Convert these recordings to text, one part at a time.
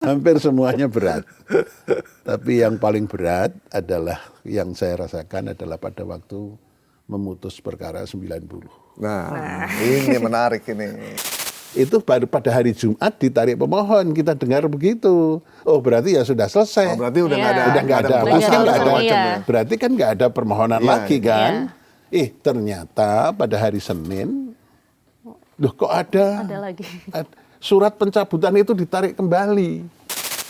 Hampir semuanya berat. Tapi yang paling berat adalah yang saya rasakan adalah pada waktu memutus perkara 90. Nah, ini menarik ini. Itu baru pada hari Jumat ditarik pemohon, kita dengar begitu. Oh berarti ya sudah selesai. Oh, berarti udah nggak ada, Udah nggak ada, putusan, pasti nggak ada. macam ya. Berarti kan nggak ada permohonan Iya, lagi iya. kan? Ternyata pada hari Senin, loh kok ada lagi. Surat pencabutan itu ditarik kembali.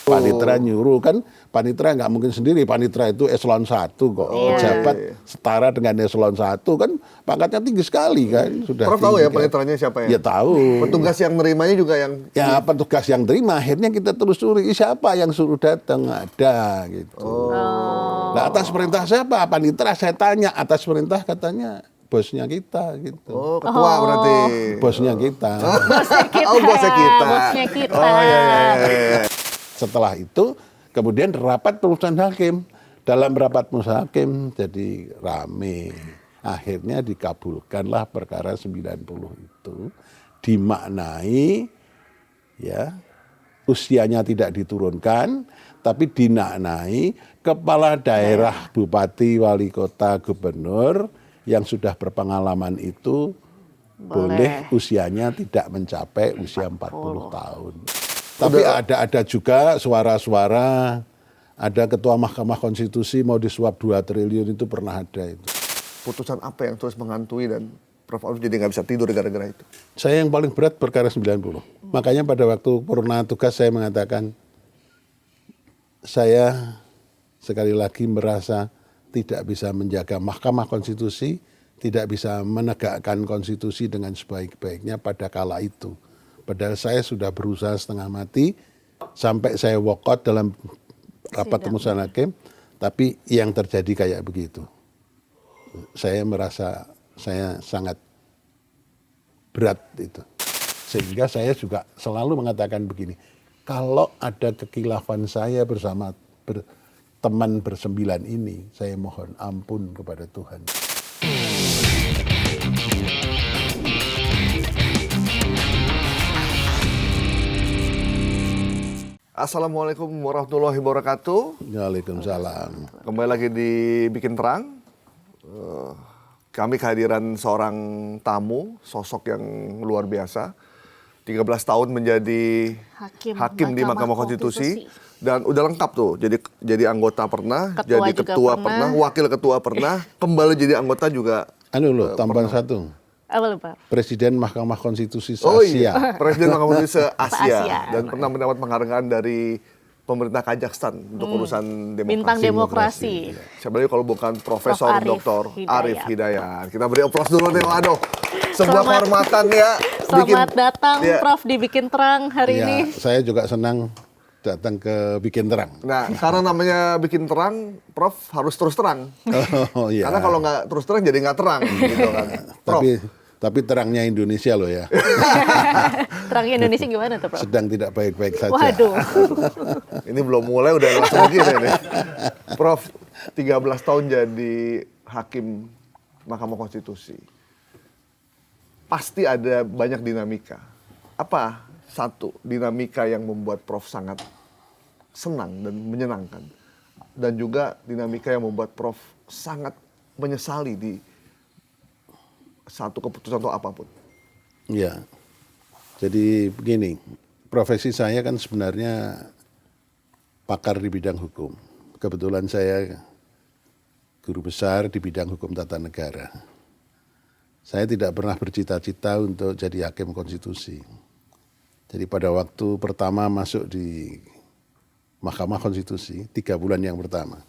Panitera nyuruh kan, panitera nggak mungkin sendiri, panitera itu eselon 1 kok, pejabat setara dengan eselon 1 kan, pangkatnya tinggi sekali kan. Sudah Prof tahu ya kan. paniteranya siapa ya? Ya tahu. Petugas yang menerimanya juga yang... Ya petugas yang terima, akhirnya kita telusuri siapa yang suruh datang, ada gitu. Nah atas perintah siapa? Panitera saya tanya, atas perintah katanya bosnya kita gitu. Oh ketua berarti. Bosnya kita. Bosnya kita. Oh bosnya kita. Bosnya kita. Oh iya. Setelah itu kemudian rapat putusan hakim. Dalam rapat putusan hakim jadi rame. Akhirnya dikabulkanlah perkara 90 itu. Dimaknai ya usianya tidak diturunkan, tapi dinaknai kepala daerah, bupati, wali kota, gubernur yang sudah berpengalaman itu boleh usianya tidak mencapai usia 40 tahun. Tapi ada juga suara-suara, ada ketua Mahkamah Konstitusi mau disuap 2 triliun itu pernah ada itu. Putusan apa yang terus menghantui dan Prof Arif jadi nggak bisa tidur gara-gara itu? Saya yang paling berat perkara 90. Makanya pada waktu purna tugas saya mengatakan, saya sekali lagi merasa tidak bisa menjaga Mahkamah Konstitusi, tidak bisa menegakkan konstitusi dengan sebaik-baiknya pada kala itu. Padahal saya sudah berusaha setengah mati, sampai saya walk out dalam rapat putusan hakim, tapi yang terjadi kayak begitu. Saya merasa saya sangat berat itu. Sehingga saya juga selalu mengatakan begini, kalau ada kekilafan saya bersama teman bersembilan ini, saya mohon ampun kepada Tuhan. Assalamualaikum warahmatullahi wabarakatuh. Waalaikumsalam. Kembali lagi di Bikin Terang. Kami kehadiran seorang tamu, sosok yang luar biasa. 13 tahun menjadi hakim di Mahkamah Konstitusi. Dan udah lengkap tuh, jadi anggota pernah, jadi ketua pernah, wakil ketua pernah, kembali jadi anggota juga. Tambahan satu. Apa lupa? Presiden Mahkamah Konstitusi se-Asia. Oh iya, Presiden Mahkamah Konstitusi se-Asia. Dan pernah mendapat penghargaan dari pemerintah Kazakhstan untuk urusan demokrasi. Bintang demokrasi. Sebenarnya kalau bukan Profesor Dr. Arif Hidayat. Kita beri aplaus dulu nih, waduh. Sebuah kehormatan ya. Selamat datang Prof di Bikin Terang hari ini. Saya juga senang datang ke Bikin Terang. Nah, karena namanya Bikin Terang, Prof harus terus terang. Oh iya. Karena kalau nggak terus terang jadi nggak terang gitu kan. Prof. Tapi terangnya Indonesia loh ya. Terangnya Indonesia gimana tuh Prof? Sedang tidak baik-baik saja. Waduh. Ini belum mulai udah langsung begini nih. Prof, 13 tahun jadi hakim Mahkamah Konstitusi. Pasti ada banyak dinamika. Apa satu dinamika yang membuat Prof sangat senang dan menyenangkan? Dan juga dinamika yang membuat Prof sangat menyesali di satu keputusan atau apapun? Ya, jadi begini, profesi saya kan sebenarnya pakar di bidang hukum. Kebetulan saya guru besar di bidang hukum tata negara. Saya tidak pernah bercita-cita untuk jadi hakim konstitusi. Jadi pada waktu pertama masuk di Mahkamah Konstitusi, 3 bulan yang pertama,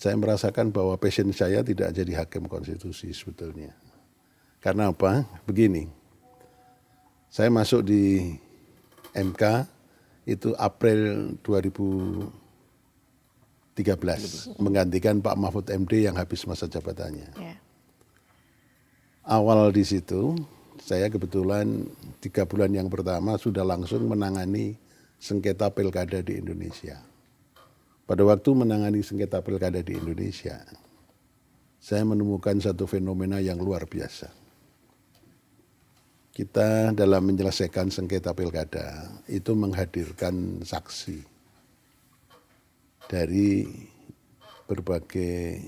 saya merasakan bahwa passion saya tidak jadi hakim konstitusi sebetulnya. Karena apa? Begini, saya masuk di MK itu April 2013, menggantikan Pak Mahfud MD yang habis masa jabatannya. Awal di situ, saya kebetulan 3 bulan yang pertama sudah langsung menangani sengketa pilkada di Indonesia. Pada waktu menangani sengketa pilkada di Indonesia, saya menemukan satu fenomena yang luar biasa. kita dalam menyelesaikan sengketa pilkada itu menghadirkan saksi dari berbagai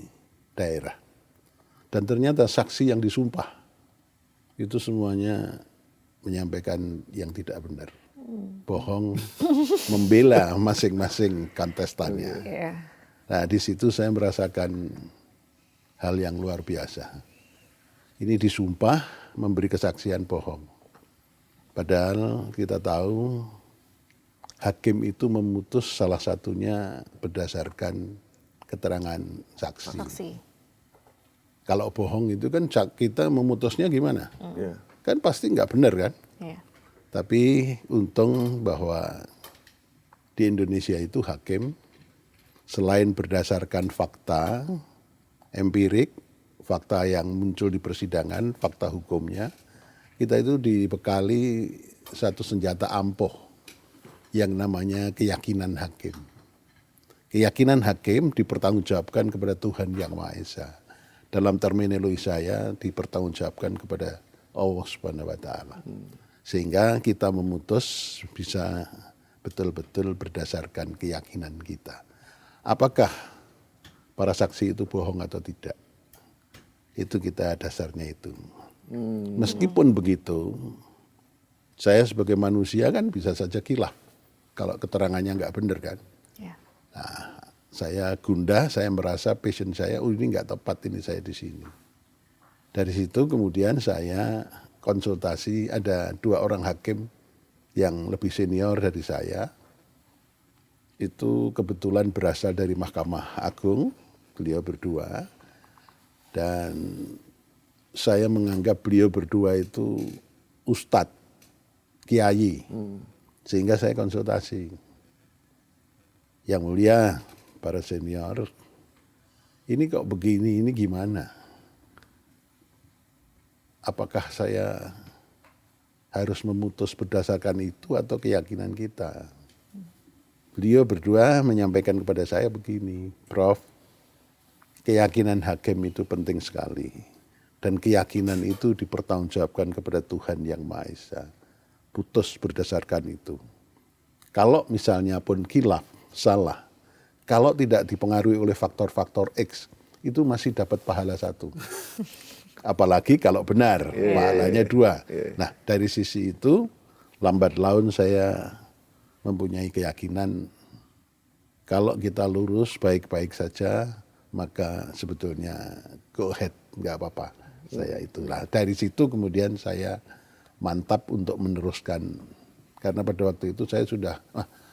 daerah. Dan ternyata saksi yang disumpah itu semuanya menyampaikan yang tidak benar. Bohong, membela masing-masing kontestannya. Nah, di situ saya merasakan hal yang luar biasa. Ini disumpah memberi kesaksian bohong. Padahal kita tahu hakim itu memutus salah satunya berdasarkan keterangan saksi. Kalau bohong itu kan kita memutusnya gimana? Kan pasti nggak benar kan? Tapi untung bahwa di Indonesia itu hakim selain berdasarkan fakta empirik, fakta yang muncul di persidangan, fakta hukumnya, kita itu dibekali satu senjata ampuh yang namanya keyakinan hakim. Keyakinan hakim dipertanggungjawabkan kepada Tuhan Yang Maha Esa. Dalam terminologi saya dipertanggungjawabkan kepada Allah Subhanahu wa taala. Sehingga kita memutus bisa betul-betul berdasarkan keyakinan kita. Apakah para saksi itu bohong atau tidak? Itu kita dasarnya itu. Meskipun begitu, saya sebagai manusia kan bisa saja khilaf kalau keterangannya nggak benar kan. Nah, saya gundah, saya merasa passion saya, ini nggak tepat ini saya di sini. Dari situ kemudian saya konsultasi, ada 2 orang hakim yang lebih senior dari saya. Itu kebetulan berasal dari Mahkamah Agung, beliau berdua. Dan saya menganggap beliau berdua itu ustadz, kiai. Sehingga saya konsultasi. Yang mulia, para senior, ini kok begini, ini gimana? Apakah saya harus memutus berdasarkan itu atau keyakinan kita? Beliau berdua menyampaikan kepada saya begini, Prof, keyakinan hakim itu penting sekali. Dan keyakinan itu dipertanggungjawabkan kepada Tuhan Yang Maha Esa. Putus berdasarkan itu. Kalau misalnya pun khilaf, salah, kalau tidak dipengaruhi oleh faktor-faktor X, itu masih dapat pahala 1. Apalagi kalau benar, pahalanya 2. Nah, dari sisi itu, lambat laun saya mempunyai keyakinan kalau kita lurus baik-baik saja, maka sebetulnya go ahead, nggak apa-apa. Saya itulah. Dari situ kemudian saya mantap untuk meneruskan. Karena pada waktu itu saya sudah,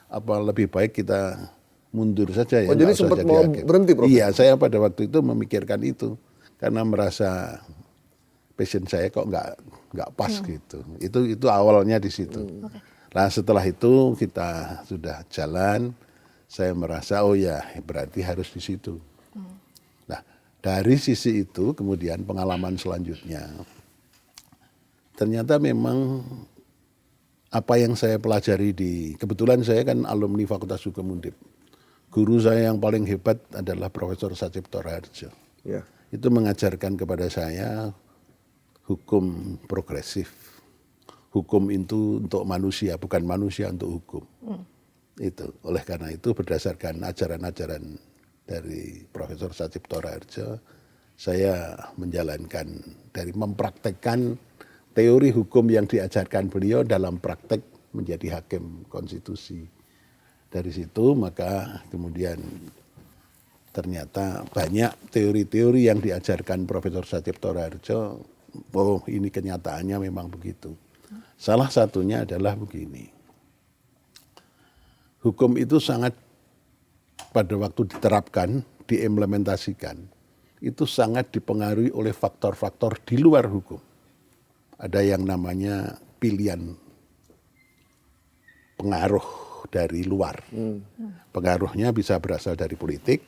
apa lebih baik kita mundur saja ya. Oh, jadi sempat mau berhenti, Prof? Iya, saya pada waktu itu memikirkan itu. Karena merasa passion saya kok nggak pas gitu. Itu awalnya di situ. Nah, setelah itu kita sudah jalan, saya merasa oh ya berarti harus di situ. Nah, dari sisi itu kemudian pengalaman selanjutnya, ternyata memang apa yang saya pelajari kebetulan saya kan alumni Fakultas Hukum Undip. Guru saya yang paling hebat adalah Profesor Sacipto Raharjo. Itu mengajarkan kepada saya hukum progresif. Hukum itu untuk manusia, bukan manusia untuk hukum. Itu. Oleh karena itu berdasarkan ajaran-ajaran dari Profesor Sacipto Raharjo, saya menjalankan dari mempraktekkan teori hukum yang diajarkan beliau dalam praktek menjadi hakim konstitusi. Dari situ maka kemudian ternyata banyak teori-teori yang diajarkan Profesor Sacipto Raharjo, oh ini kenyataannya memang begitu. Salah satunya adalah begini, hukum itu sangat pada waktu diterapkan, diimplementasikan, itu sangat dipengaruhi oleh faktor-faktor di luar hukum. Ada yang namanya pilihan pengaruh dari luar. Pengaruhnya bisa berasal dari politik,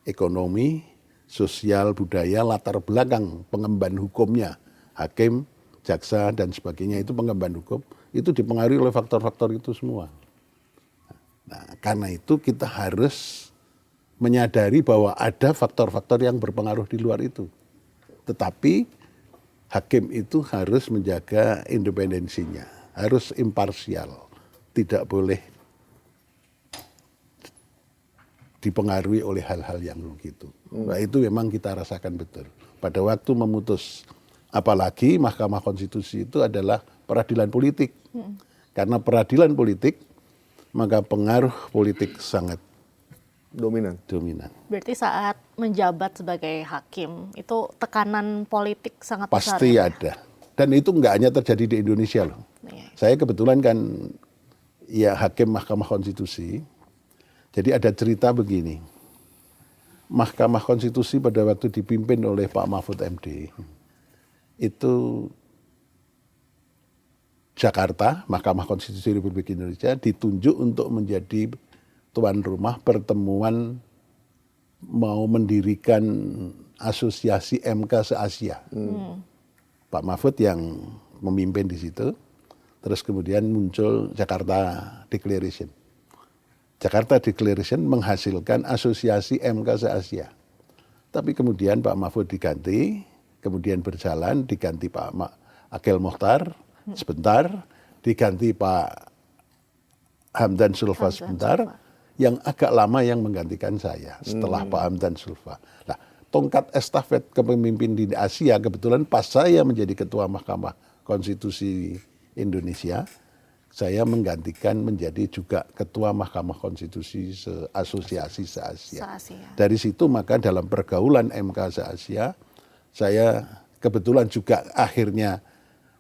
ekonomi, sosial, budaya, latar belakang pengemban hukumnya, hakim, jaksa, dan sebagainya itu pengemban hukum, itu dipengaruhi oleh faktor-faktor itu semua. Nah, karena itu kita harus menyadari bahwa ada faktor-faktor yang berpengaruh di luar itu. Tetapi hakim itu harus menjaga independensinya, harus imparsial, tidak boleh dipengaruhi oleh hal-hal yang begitu. Nah, itu memang kita rasakan betul. Pada waktu memutus, apalagi Mahkamah Konstitusi itu adalah peradilan politik. Karena peradilan politik, maka pengaruh politik sangat Dominan. Berarti saat menjabat sebagai hakim, itu tekanan politik sangat besar. Pasti ada. Dan itu nggak hanya terjadi di Indonesia loh. Iya. Saya kebetulan kan ya hakim Mahkamah Konstitusi. Jadi ada cerita begini. Mahkamah Konstitusi pada waktu dipimpin oleh Pak Mahfud MD, itu Jakarta, Mahkamah Konstitusi Republik Indonesia ditunjuk untuk menjadi tuan rumah pertemuan mau mendirikan asosiasi MK se-Asia. Pak Mahfud yang memimpin di situ, terus kemudian muncul Jakarta Declaration. Jakarta Declaration menghasilkan asosiasi MK se-Asia. Tapi kemudian Pak Mahfud diganti, kemudian berjalan, diganti Pak Akhil Mokhtar sebentar, diganti Pak Hamdan Zulfa sebentar, yang agak lama yang menggantikan saya setelah Pak Hamdan Zulfa. Nah, tongkat estafet kepemimpinan di Asia kebetulan pas saya menjadi Ketua Mahkamah Konstitusi Indonesia, saya menggantikan menjadi juga Ketua Mahkamah Konstitusi Asosiasi se-Asia. Dari situ maka dalam pergaulan MK se-Asia, saya kebetulan juga akhirnya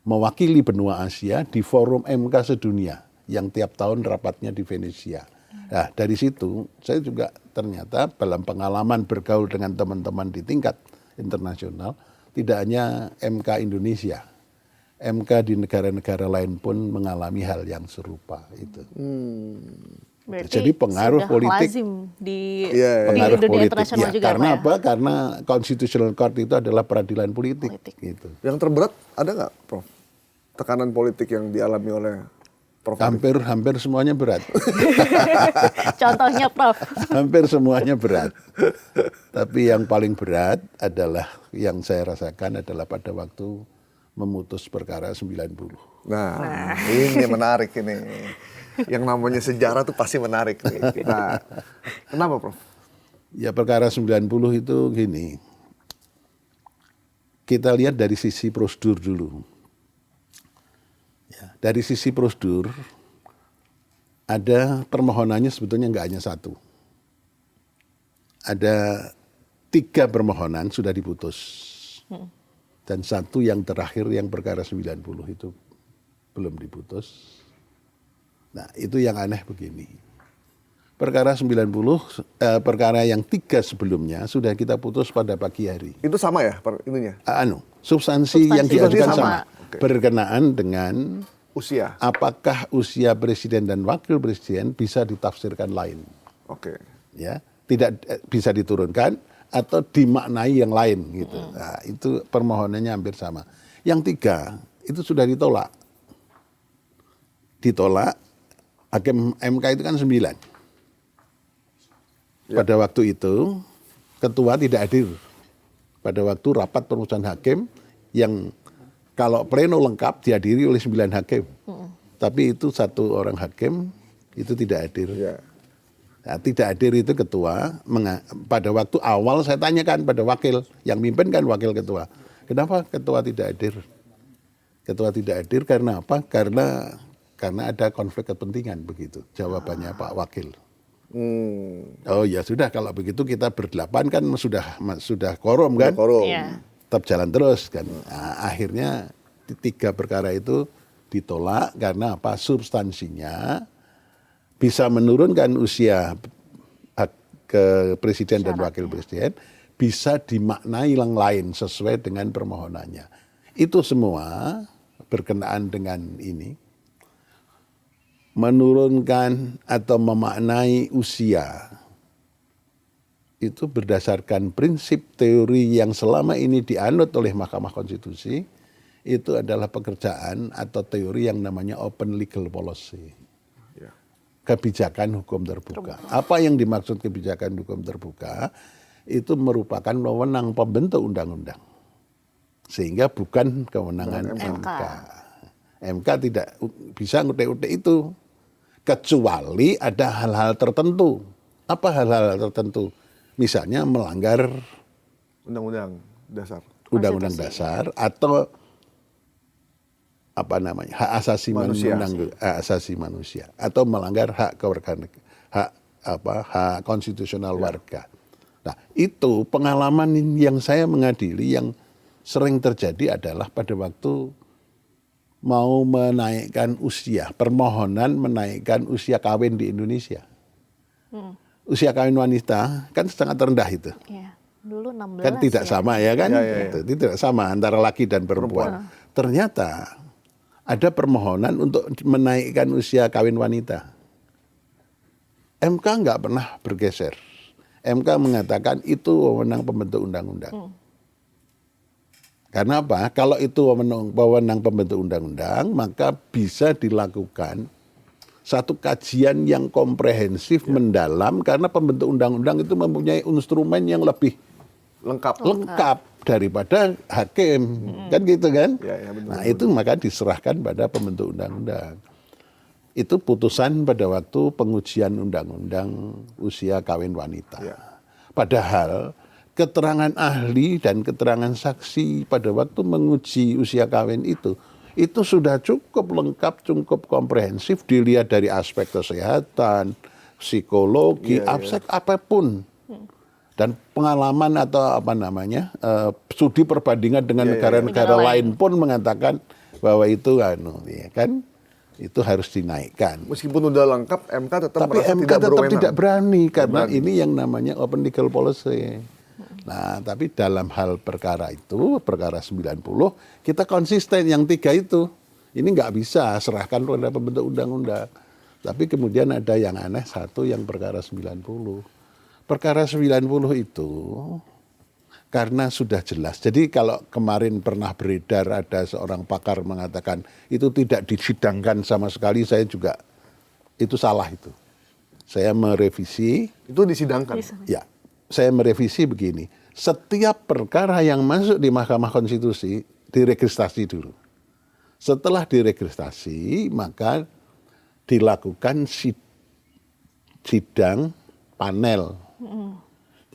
mewakili benua Asia di forum MK sedunia yang tiap tahun rapatnya di Venesia. Nah, dari situ saya juga ternyata dalam pengalaman bergaul dengan teman-teman di tingkat internasional, tidak hanya MK Indonesia, MK di negara-negara lain pun mengalami hal yang serupa itu. Berarti jadi pengaruh politik lazim di pengaruh dunia politik internasional ya, juga, karena Pak, ya? apa? Karena Constitutional Court itu adalah peradilan politik. Gitu. Yang terberat ada nggak, Prof? Tekanan politik yang dialami oleh Prof? Hampir semuanya berat. Contohnya, Prof. Hampir semuanya berat. Tapi yang paling berat adalah yang saya rasakan adalah pada waktu memutus perkara 90. Nah, ini menarik ini. Yang namanya sejarah tuh pasti menarik nih. Nah, kenapa, Prof? Ya perkara 90 itu gini. Kita lihat dari sisi prosedur dulu. Ya, dari sisi prosedur ada permohonannya sebetulnya nggak hanya satu. Ada 3 permohonan sudah diputus. Dan satu yang terakhir yang perkara 90 itu belum diputus. Nah, itu yang aneh begini. Perkara 90, perkara yang 3 sebelumnya sudah kita putus pada pagi hari. Itu sama ya ininya? Substansi yang diajukan sama. Okay. Berkenaan dengan usia. Apakah usia presiden dan wakil presiden bisa ditafsirkan lain. Oke. Ya, tidak bisa diturunkan atau dimaknai yang lain gitu. Nah, itu permohonannya hampir sama. Yang 3 itu sudah ditolak. Ditolak, hakim MK itu kan 9. Pada waktu itu ketua tidak hadir. Pada waktu rapat perumusan hakim yang kalau pleno lengkap dihadiri oleh 9 hakim. Tapi itu 1 orang hakim itu tidak hadir. Ya. Nah, tidak hadir itu ketua, pada waktu awal saya tanyakan pada wakil, yang mimpin kan wakil ketua. Kenapa ketua tidak hadir? Ketua tidak hadir karena apa? Karena ada konflik kepentingan begitu. Jawabannya Pak Wakil. Oh ya sudah kalau begitu kita berdelapan kan sudah quorum kan? Quorum. Yeah. Tetap jalan terus kan. Nah, akhirnya 3 perkara itu ditolak karena apa? Substansinya bisa menurunkan usia hak ke presiden dan wakil presiden, bisa dimaknai yang lain sesuai dengan permohonannya. Itu semua berkenaan dengan ini. Menurunkan atau memaknai usia itu berdasarkan prinsip teori yang selama ini dianut oleh Mahkamah Konstitusi, itu adalah pekerjaan atau teori yang namanya open legal policy. Kebijakan hukum terbuka. Apa yang dimaksud kebijakan hukum terbuka? Itu merupakan wewenang pembentuk undang-undang. Sehingga bukan kewenangan MK. MK tidak bisa ngutek-utek itu. Kecuali ada hal-hal tertentu. Apa hal-hal tertentu? Misalnya melanggar Undang-undang dasar. Undang-Undang dasar atau apa namanya, hak asasi manusia atau melanggar hak kewarganegaraan, hak konstitusional warga. Nah, itu pengalaman yang saya mengadili yang sering terjadi adalah pada waktu mau menaikkan usia, permohonan menaikkan usia kawin di Indonesia. Usia kawin wanita kan sangat rendah itu. Iya. Dulu 16 Kan tidak ya. sama ya kan? Ya. Itu tidak sama antara laki dan perempuan. Ternyata ada permohonan untuk menaikkan usia kawin wanita. MK nggak pernah bergeser. MK mengatakan itu wewenang pembentuk undang-undang. Karena apa? Kalau itu wewenang pembentuk undang-undang, maka bisa dilakukan satu kajian yang komprehensif, mendalam, karena pembentuk undang-undang itu mempunyai instrumen yang lebih lengkap daripada hakim, kan gitu kan? Ya, betul, Nah itu maka diserahkan pada pembentuk undang-undang. Itu putusan pada waktu pengujian undang-undang usia kawin wanita. Ya. Padahal keterangan ahli dan keterangan saksi pada waktu menguji usia kawin itu sudah cukup lengkap, cukup komprehensif, dilihat dari aspek kesehatan, psikologi, aspek apapun. Dan pengalaman atau apa namanya, studi perbandingan dengan negara-negara lain pun mengatakan bahwa itu kan itu harus dinaikkan. Meskipun udah lengkap, MK tetap Tapi merasa MK tetap tidak berani karena berani. ini yang namanya open legal policy. Nah, tapi dalam hal perkara itu, perkara 90, kita konsisten yang 3 itu. Ini nggak bisa serahkan pada pembentuk undang-undang. Tapi kemudian ada yang aneh, satu yang perkara 90. Perkara 90 itu karena sudah jelas. Jadi kalau kemarin pernah beredar ada seorang pakar mengatakan itu tidak disidangkan sama sekali, saya juga itu salah itu. Saya merevisi. Itu disidangkan. Ya, saya merevisi begini. Setiap perkara yang masuk di Mahkamah Konstitusi diregistrasi dulu. Setelah diregistrasi maka dilakukan sidang panel.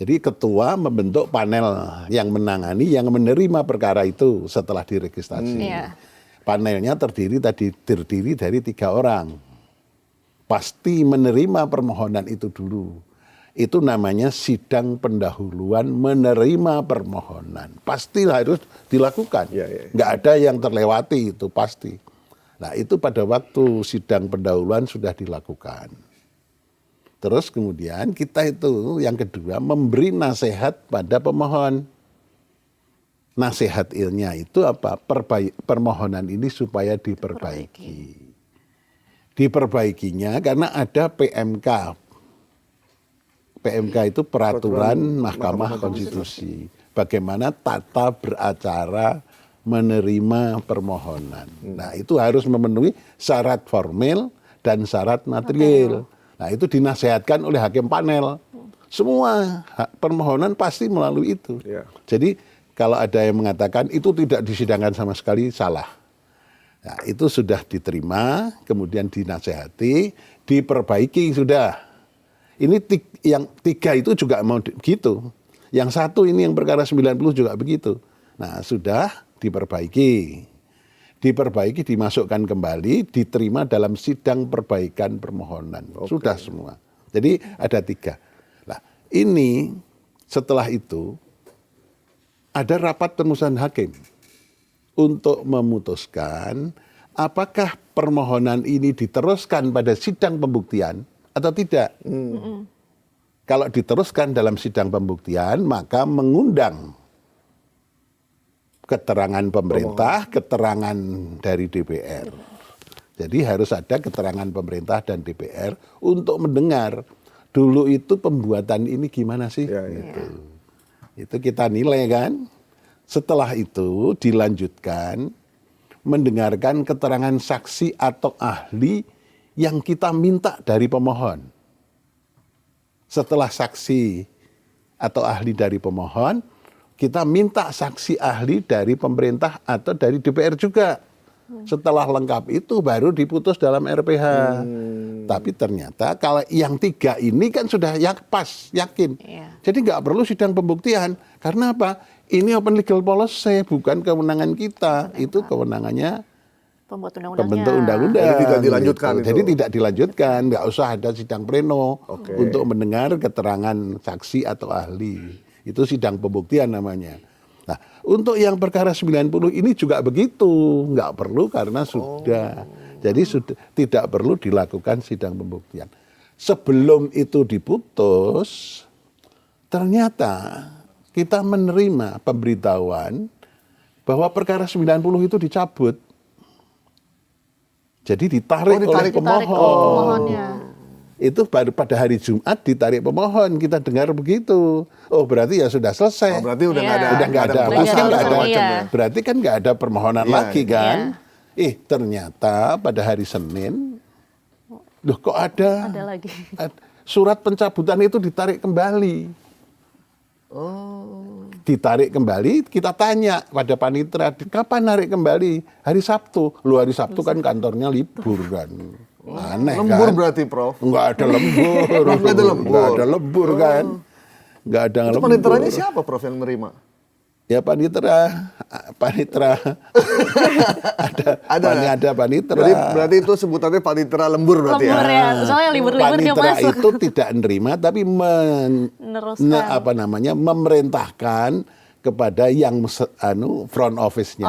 Jadi ketua membentuk panel yang menangani, yang menerima perkara itu setelah diregistrasi. Panelnya terdiri dari 3 orang. Pasti menerima permohonan itu dulu. Itu namanya sidang pendahuluan menerima permohonan. Pasti harus dilakukan. Nggak ada yang terlewati itu pasti. Nah itu pada waktu sidang pendahuluan sudah dilakukan. Terus kemudian kita itu yang kedua memberi nasihat pada pemohon. Nasihatnya itu apa? Permohonan ini supaya diperbaiki. Diperbaikinya karena ada PMK. PMK itu peraturan Mahkamah Konstitusi. Bagaimana tata beracara menerima permohonan. Nah itu harus memenuhi syarat formil dan syarat material. Nah itu dinasehatkan oleh hakim panel. Semua permohonan pasti melalui itu. Jadi kalau ada yang mengatakan itu tidak disidangkan sama sekali, salah. Nah itu sudah diterima, kemudian dinasehati, diperbaiki sudah. Ini yang 3 itu juga mau begitu. Yang 1 ini yang perkara 90 juga begitu. Nah sudah diperbaiki. Diperbaiki, dimasukkan kembali, diterima dalam sidang perbaikan permohonan. Sudah semua. Jadi ada 3. Nah ini setelah itu ada rapat permusuhan hakim untuk memutuskan apakah permohonan ini diteruskan pada sidang pembuktian atau tidak. Kalau diteruskan dalam sidang pembuktian maka mengundang keterangan pemerintah, keterangan dari DPR. Jadi harus ada keterangan pemerintah dan DPR untuk mendengar dulu itu pembuatan ini gimana sih. Gitu. Itu kita nilai kan. Setelah itu dilanjutkan mendengarkan keterangan saksi atau ahli yang kita minta dari pemohon. Setelah saksi atau ahli dari pemohon kita minta saksi ahli dari pemerintah atau dari DPR juga. Setelah lengkap itu baru diputus dalam RPH. Tapi ternyata kalau yang 3 ini kan sudah pas, yakin. Iya. Jadi nggak perlu sidang pembuktian. Karena apa? Ini open legal policy, bukan kewenangan kita. Itu kewenangannya Pembuat undang-undangnya. pembentuk undang-undang. Jadi tidak dilanjutkan gitu. itu. Jadi tidak dilanjutkan, nggak usah ada sidang pleno untuk mendengar keterangan saksi atau ahli. Itu sidang pembuktian namanya. Nah, untuk yang perkara 90 ini juga begitu, nggak perlu karena sudah. Jadi sudah tidak perlu dilakukan sidang pembuktian. Sebelum itu diputus, ternyata kita menerima pemberitahuan bahwa perkara 90 itu dicabut. Jadi ditarik oleh pemohon. Pemohonnya. Itu baru pada hari Jumat ditarik pemohon, kita dengar begitu. Oh berarti ya sudah selesai. Oh, berarti udah nggak ada. Udah nggak ada, putusan, pasti kan nggak ada. iya. Berarti kan nggak ada permohonan Iya, lagi kan? Iya. Ternyata pada hari Senin, loh kok ada lagi. surat pencabutan itu ditarik kembali. Ditarik kembali, kita tanya pada panitera, kapan narik kembali? Hari Sabtu. Lu hari Sabtu kan kantornya libur kan. Aneh Lembur kan? berarti, Prof. Enggak ada lembur. Nggak ada lembur. Enggak ada lembur kan. Enggak ada Itu lembur. paniteranya siapa, Prof, yang menerima? Ya panitera. ada panitera. Jadi berarti itu sebutannya panitera lembur berarti Lembur ya? ya, soalnya libur-libur dia Panitera masuk. itu tidak menerima tapi Meneruskan. memerintahkan kepada yang front office-nya.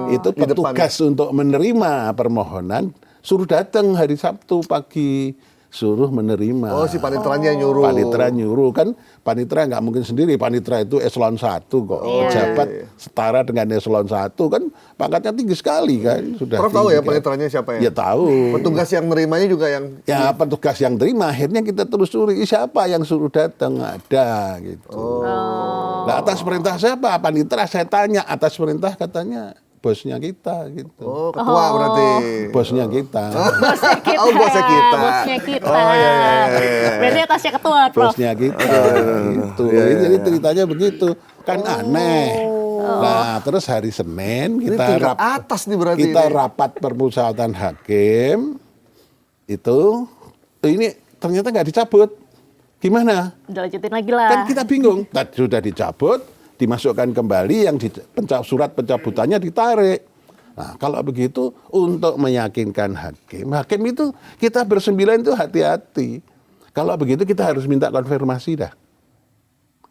Itu di petugas untuk menerima permohonan suruh datang hari Sabtu pagi, suruh menerima. Oh, si paniteranya nyuruh. Panitera nyuruh kan, panitera nggak mungkin sendiri. Panitera itu eselon 1 kok, pejabat setara dengan eselon 1 kan, pangkatnya tinggi sekali kan. Sudah Prof tahu tinggi ya kan. paniteranya siapa ya? Ya tahu. Petugas yang menerimanya juga yang Ya petugas yang terima, akhirnya kita telusuri siapa yang suruh datang, ada gitu. Nah, atas perintah siapa? Panitera saya tanya, atas perintah katanya bosnya kita gitu. Oh, ketua berarti. Bosnya kita. Bosnya kita. Oh, bosnya kita. Bosnya kita. Oh, iya. Berarti atasnya ketua, Prof. Bosnya kita gitu. Jadi ceritanya begitu. Kan aneh. Nah, terus hari Senin Ini kita tingkat atas nih berarti. kita ini. rapat permusyawaratan hakim itu ini ternyata nggak dicabut. Gimana? Udah lanjutin lagi lah. Kan kita bingung. Sudah dicabut, dimasukkan kembali, yang surat pencabutannya ditarik. Nah, kalau begitu untuk meyakinkan hakim itu kita bersembilan itu hati-hati. Kalau begitu kita harus minta konfirmasi dah.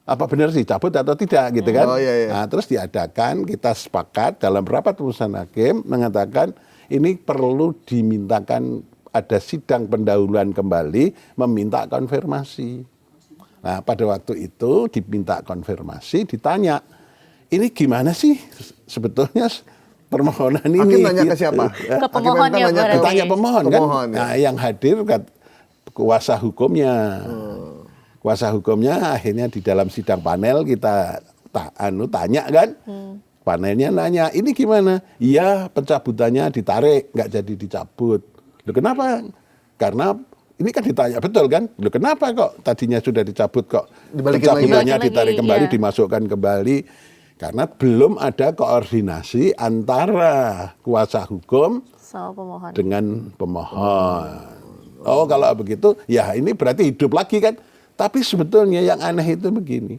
Apa benar sih cabut atau tidak gitu kan? Oh, iya. Nah, terus diadakan, kita sepakat dalam rapat putusan hakim mengatakan ini perlu dimintakan ada sidang pendahuluan kembali meminta konfirmasi. Nah, pada waktu itu diminta konfirmasi, ditanya, ini gimana sih sebetulnya permohonan ini? Hakim nanya ke siapa? Ke pemohonnya berarti. Ditanya pemohon kan? Pemohon, ya. Nah, yang hadir kuasa hukumnya. Kuasa hukumnya akhirnya di dalam sidang panel kita tanya kan? Panelnya nanya, ini gimana? Iya, pencabutannya ditarik, nggak jadi dicabut. Loh, kenapa? Karena ini kan ditanya betul kan? Loh, kenapa kok tadinya sudah dicabut kok Dibalikin pencabutannya lagi. ditarik kembali, Iya. dimasukkan kembali? Karena belum ada koordinasi antara kuasa hukum Sama pemohon. dengan pemohon. Oh, kalau begitu, ya ini berarti hidup lagi kan? Tapi sebetulnya yang aneh itu begini.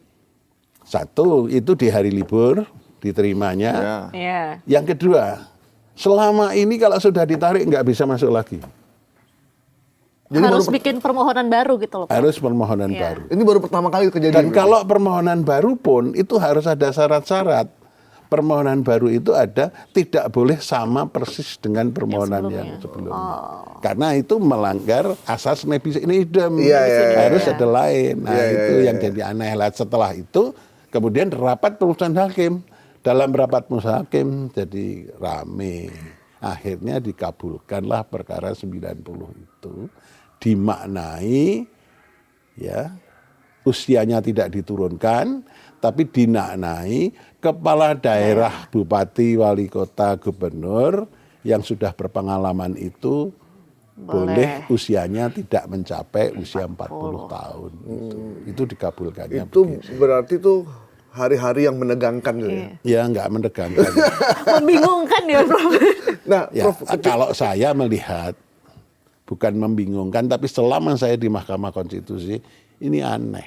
Satu, itu di hari libur diterimanya. Ya. Iya. Yang kedua, selama ini kalau sudah ditarik nggak bisa masuk lagi. Jadi Harus bikin permohonan baru gitu loh, Prof. Harus permohonan Iya. baru. Ini baru pertama kali kejadian. Dan kalau permohonan baru pun itu harus ada syarat-syarat. Permohonan baru itu ada tidak boleh sama persis dengan permohonan yang sebelumnya. Karena itu melanggar asas nebis in idem. Iya, iya, iya. Harus ada lain. Nah, Iya, itu iya, yang iya. jadi aneh lah. Setelah itu kemudian rapat putusan hakim. Dalam rapat putusan hakim jadi rame. Akhirnya dikabulkanlah perkara 90 itu, dimaknai ya usianya tidak diturunkan, tapi dinaknai kepala daerah, bupati, wali kota, gubernur yang sudah berpengalaman itu boleh usianya tidak mencapai usia 40 tahun. Itu dikabulkannya. itu begitu. berarti tuh hari-hari yang menegangkan gitu ya. Ya nggak menegangkan. Membingungkan ya, Prof. Nah, Ya, Prof, kalau saya melihat bukan membingungkan, tapi selama saya di Mahkamah Konstitusi ini aneh.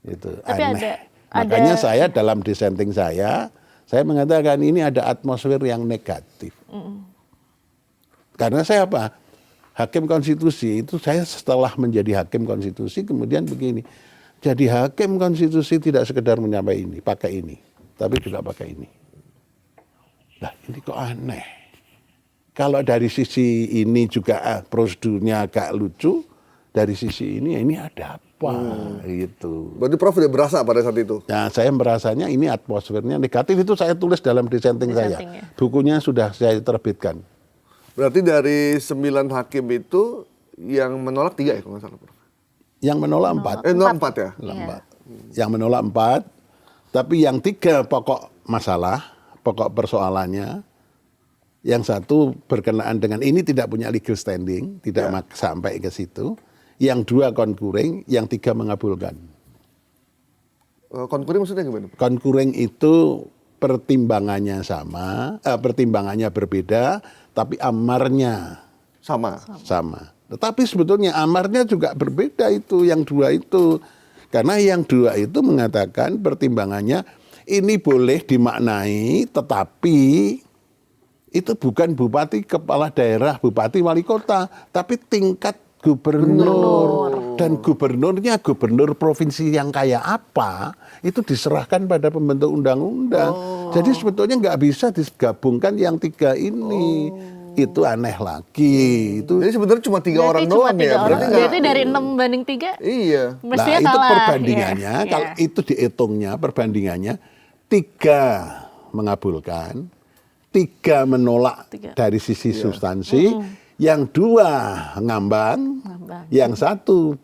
Itu Tapi aneh. ada- Makanya saya dalam dissenting saya mengatakan ini ada atmosfer yang negatif. Karena saya apa? Hakim konstitusi itu saya setelah menjadi hakim konstitusi kemudian begini. Jadi hakim konstitusi tidak sekedar menyampaikan ini, pakai ini, tapi juga pakai ini. Nah, ini kok aneh. Kalau dari sisi ini juga prosedurnya agak lucu, dari sisi ini ada apa gitu. berarti Prof udah berasa pada saat itu. Nah, saya merasanya ini atmosfernya negatif, itu saya tulis dalam dissenting saya. Dissenting, ya. Bukunya sudah saya terbitkan. Berarti dari 9 hakim itu yang menolak 3 ya kalau nggak salah, Prof? Yang menolak 4. Menolak 4 ya? Lambat. Yang menolak 4, tapi yang 3 pokok masalah, pokok persoalannya, yang satu berkenaan dengan ini tidak punya legal standing, tidak sampai ke situ. Yang 2 concurring, yang 3 mengabulkan. Concurring maksudnya gimana, Prof? Concurring itu pertimbangannya sama, pertimbangannya berbeda, tapi amarnya Sama. sama. Tetapi sebetulnya amarnya juga berbeda itu, yang 2 itu. Karena yang 2 itu mengatakan pertimbangannya ini boleh dimaknai, tetapi itu bukan bupati, kepala daerah, bupati, wali kota, tapi tingkat gubernur. Dan gubernurnya gubernur provinsi yang kayak apa, itu diserahkan pada pembentuk undang-undang. Jadi sebetulnya nggak bisa digabungkan yang 3 ini. Itu aneh lagi. Itu Jadi sebenarnya cuma 3 orang Berarti doang cuma 3 ya? orang. Berarti nggak? Berarti dari 6 banding 3? Iya. Mestinya itu kalah. perbandingannya, Iya. kalau itu dihitungnya perbandingannya 3 mengabulkan, 3 menolak 3. dari sisi substansi, yang 2 ngambang, yang 1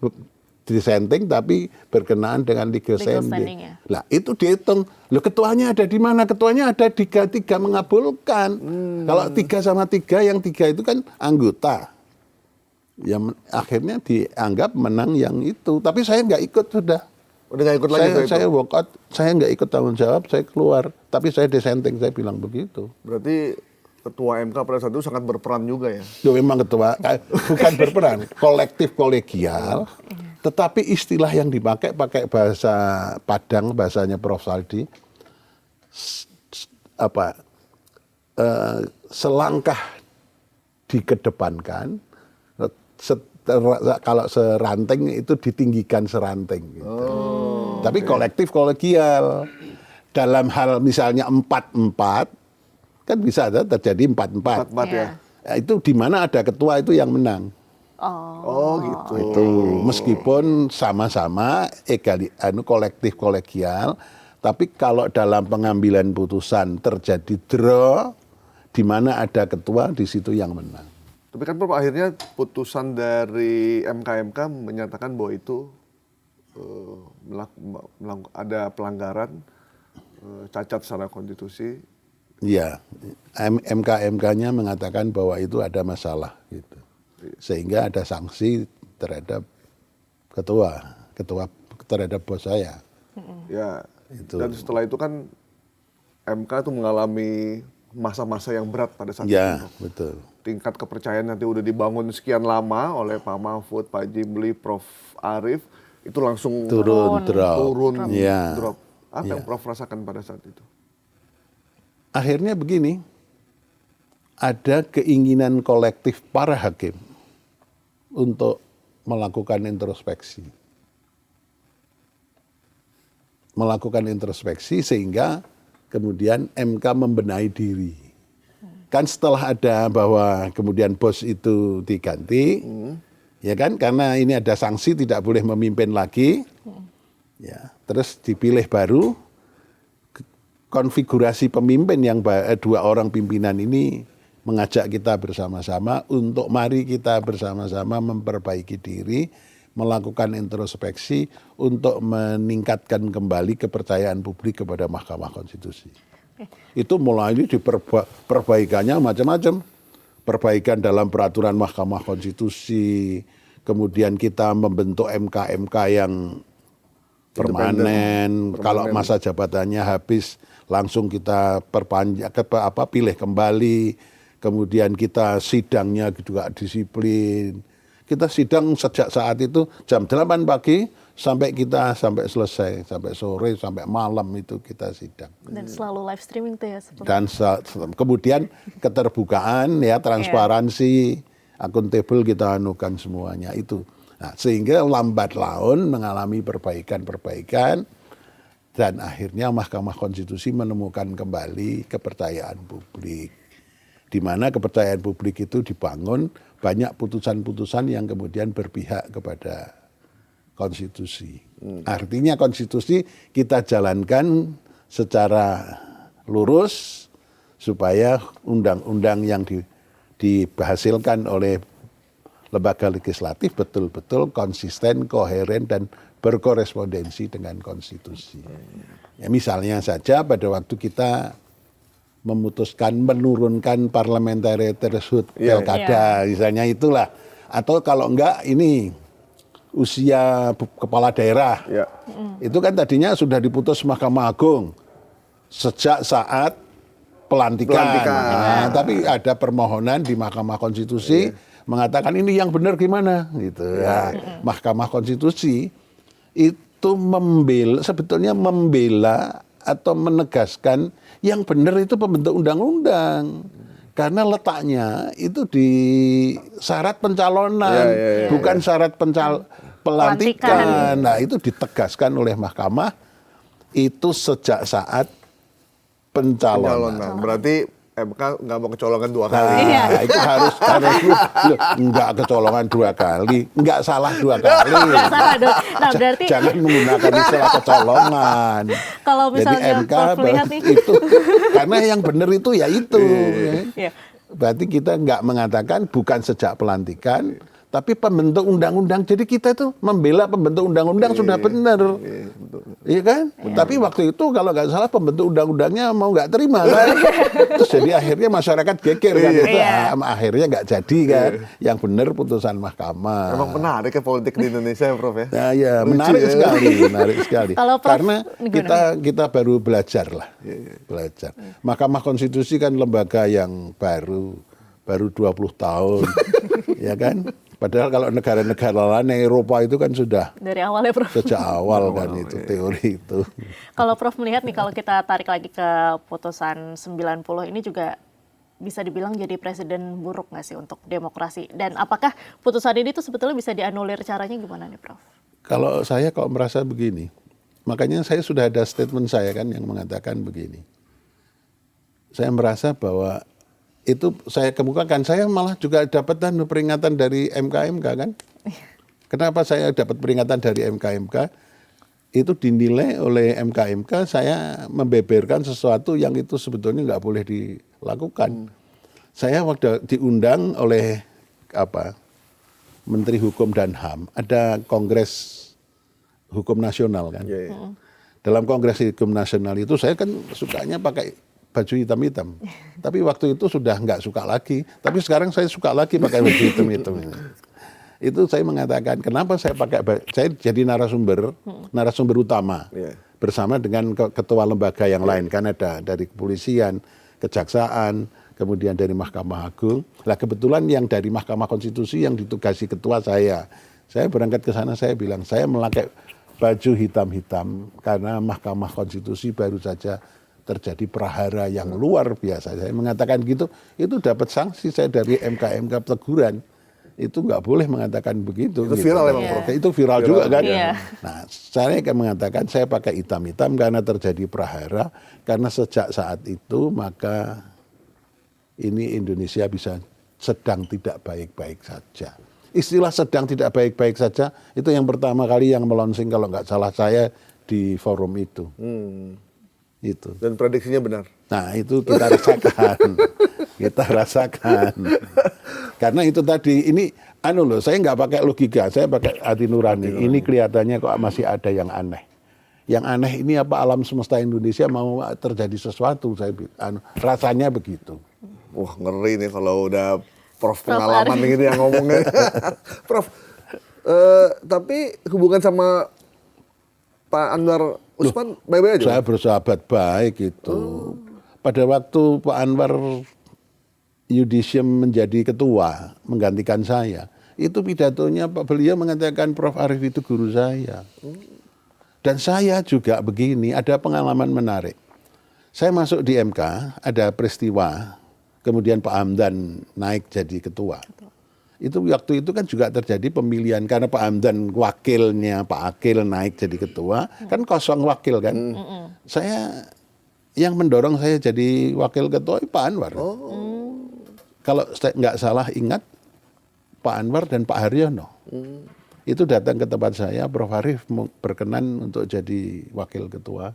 dissenting tapi berkenaan dengan legal Legal standing. standing, ya. Lah itu dihitung, loh ketuanya ada di mana? Ketuanya ada di 3 mengabulkan. Kalau 3 sama 3, yang 3 itu kan anggota. Yang akhirnya dianggap menang yang itu. Tapi saya nggak ikut sudah. Udah nggak ikut lagi tuh itu? Saya walk out, saya nggak ikut tanggung jawab, saya keluar. Tapi saya dissenting, saya bilang begitu. Berarti Ketua MK pada saat itu sangat berperan juga ya? Itu memang ketua, bukan berperan, kolektif kolegial. Tetapi istilah yang dipakai, pakai bahasa Padang, bahasanya Prof. Saldi, selangkah dikedepankan, kalau seranting itu ditinggikan seranting. Gitu. Tapi kolektif kolegial. Dalam hal misalnya 4-4, kan bisa terjadi 4-4. 4-4 ya? Ya, itu di mana ada ketua itu yang menang. Oh gitu. Itu meskipun sama-sama kolektif kolegial, tapi kalau dalam pengambilan putusan terjadi draw, di mana ada ketua di situ yang menang. Tapi kan Prof, akhirnya putusan dari MK menyatakan bahwa itu ada pelanggaran, cacat secara konstitusi. Iya, MK-nya mengatakan bahwa itu ada masalah gitu. Sehingga ada sanksi terhadap ketua terhadap bos saya. Ya. Itu. Dan setelah itu kan MK itu mengalami masa-masa yang berat pada saat Ya, itu. betul. Tingkat kepercayaan nanti udah dibangun sekian lama oleh Pak Mahfud, Pak Jimli, Prof Arief, itu langsung Turun, drop. Ya. drop. Apa Ya. yang Prof rasakan pada saat itu? Akhirnya begini, ada keinginan kolektif para hakim untuk melakukan introspeksi. Melakukan introspeksi sehingga kemudian MK membenahi diri. Kan setelah ada bahwa kemudian bos itu diganti, ya kan, karena ini ada sanksi tidak boleh memimpin lagi, ya, terus dipilih baru. Konfigurasi pemimpin yang 2 orang pimpinan ini mengajak kita bersama-sama untuk mari kita bersama-sama memperbaiki diri, melakukan introspeksi untuk meningkatkan kembali kepercayaan publik kepada Mahkamah Konstitusi. Itu mulai perbaikannya macam-macam. Perbaikan dalam peraturan Mahkamah Konstitusi, kemudian kita membentuk MK-MK yang permanen. Kalau masa jabatannya habis langsung kita perpanjang, pilih kembali. Kemudian kita sidangnya juga disiplin. Kita sidang sejak saat itu jam 8 pagi sampai selesai, sampai sore, sampai malam itu kita sidang. Dan selalu live streaming tuh ya. Dan kemudian keterbukaan ya, transparansi, akuntabel kita anukan semuanya itu. Nah, sehingga lambat laun mengalami perbaikan dan akhirnya Mahkamah Konstitusi menemukan kembali kepercayaan publik. Di mana kepercayaan publik itu dibangun banyak putusan-putusan yang kemudian berpihak kepada konstitusi. Artinya konstitusi kita jalankan secara lurus supaya undang-undang yang dihasilkan oleh lembaga legislatif betul-betul konsisten, koheren, dan berkorespondensi dengan konstitusi. Ya, misalnya saja pada waktu kita memutuskan menurunkan parliamentary threshold pilkada, misalnya itulah. Atau kalau enggak ini usia kepala daerah, itu kan tadinya sudah diputus Mahkamah Agung sejak saat pelantikan. Nah, tapi ada permohonan di Mahkamah Konstitusi mengatakan ini yang benar gimana, gitu. Ya. Mahkamah Konstitusi itu sebetulnya membela atau menegaskan yang benar itu pembentuk undang-undang. Karena letaknya itu di syarat pencalonan, bukan syarat pelantikan. Nah, itu ditegaskan oleh Mahkamah itu sejak saat pencalonan. Berarti MK nggak mau kecolongan 2 kali. Nah, itu harus nggak kecolongan 2 kali, nggak salah 2 kali. Nah, berarti jangan menggunakan istilah kecolongan. Kalau misalnya jadi MK itu karena yang benar itu ya itu. Berarti kita nggak mengatakan bukan sejak pelantikan, tapi pembentuk undang-undang. Jadi kita itu membela pembentuk undang-undang sudah benar. Iya kan? Tapi waktu itu kalau nggak salah pembentuk undang-undangnya mau nggak terima kan? Terus jadi akhirnya masyarakat geger kan itu. Akhirnya nggak jadi kan? Yang benar putusan mahkamah. Emang menarik ya politik di Indonesia ya, Prof ya? Nah, ya menarik sekali. Karena kita baru belajar lah. Belajar. Mahkamah Konstitusi kan lembaga yang baru 20 tahun. Ya kan? Padahal kalau negara-negara lain Eropa itu kan sudah dari awal ya, Prof. Sejak awal kan itu teori itu. Kalau Prof melihat nih, kalau kita tarik lagi ke putusan 90 ini juga bisa dibilang jadi presiden buruk nggak sih untuk demokrasi? Dan apakah putusan ini tuh sebetulnya bisa dianulir, caranya gimana nih, Prof? Kalau saya kok merasa begini, makanya saya sudah ada statement saya kan yang mengatakan begini. Saya merasa bahwa itu saya kemukakan, saya malah juga dapat peringatan dari MK-MK kan. Kenapa saya dapat peringatan dari MK-MK? Itu dinilai oleh MK-MK saya membeberkan sesuatu yang itu sebetulnya nggak boleh dilakukan. Saya waktu diundang oleh Menteri Hukum dan HAM, ada Kongres Hukum Nasional kan. Dalam Kongres Hukum Nasional itu saya kan sukanya pakai baju hitam-hitam. Tapi waktu itu sudah nggak suka lagi. Tapi sekarang saya suka lagi pakai baju hitam-hitam. Itu saya mengatakan, kenapa saya saya jadi narasumber utama. Bersama dengan ketua lembaga yang lain. Kan ada dari kepolisian, kejaksaan, kemudian dari Mahkamah Agung. Lah kebetulan yang dari Mahkamah Konstitusi yang ditugasi ketua saya. Saya berangkat ke sana, saya bilang, saya memakai baju hitam-hitam karena Mahkamah Konstitusi baru saja terjadi prahara yang luar biasa. Saya mengatakan gitu, itu dapat sanksi saya dari MK-MK teguran. Itu nggak boleh mengatakan begitu. Itu viral emang, Prof. Itu viral juga kan. Nah, saya akan mengatakan saya pakai hitam-hitam karena terjadi prahara, karena sejak saat itu maka ini Indonesia bisa sedang tidak baik-baik saja. Istilah sedang tidak baik-baik saja itu yang pertama kali yang melonsing kalau nggak salah saya di forum itu. Itu. Dan prediksinya benar. Nah, itu kita rasakan. Kita rasakan. Karena itu tadi, ini saya nggak pakai logika, saya pakai hati nurani. Ini kelihatannya kok masih ada yang aneh. Yang aneh ini apa, alam semesta Indonesia mau terjadi sesuatu, rasanya begitu. Wah, ngeri nih kalau udah Prof pengalaman gitu yang ngomongnya. Prof, tapi hubungan sama Pak Anwar Usman baik-baik aja? Saya bersahabat baik itu. Pada waktu Pak Anwar Yudisium menjadi ketua, menggantikan saya, itu pidatonya beliau mengatakan Prof. Arief itu guru saya. Dan saya juga begini, ada pengalaman menarik. Saya masuk di MK, ada peristiwa, kemudian Pak Hamdan naik jadi ketua. Itu waktu itu kan juga terjadi pemilihan, karena Pak Hamdan wakilnya Pak Akil naik jadi ketua, kan kosong wakil kan. Saya, yang mendorong saya jadi wakil ketua Pak Anwar. Kalau saya nggak salah ingat, Pak Anwar dan Pak Haryono. Itu datang ke tempat saya, Prof. Arief berkenan untuk jadi wakil ketua.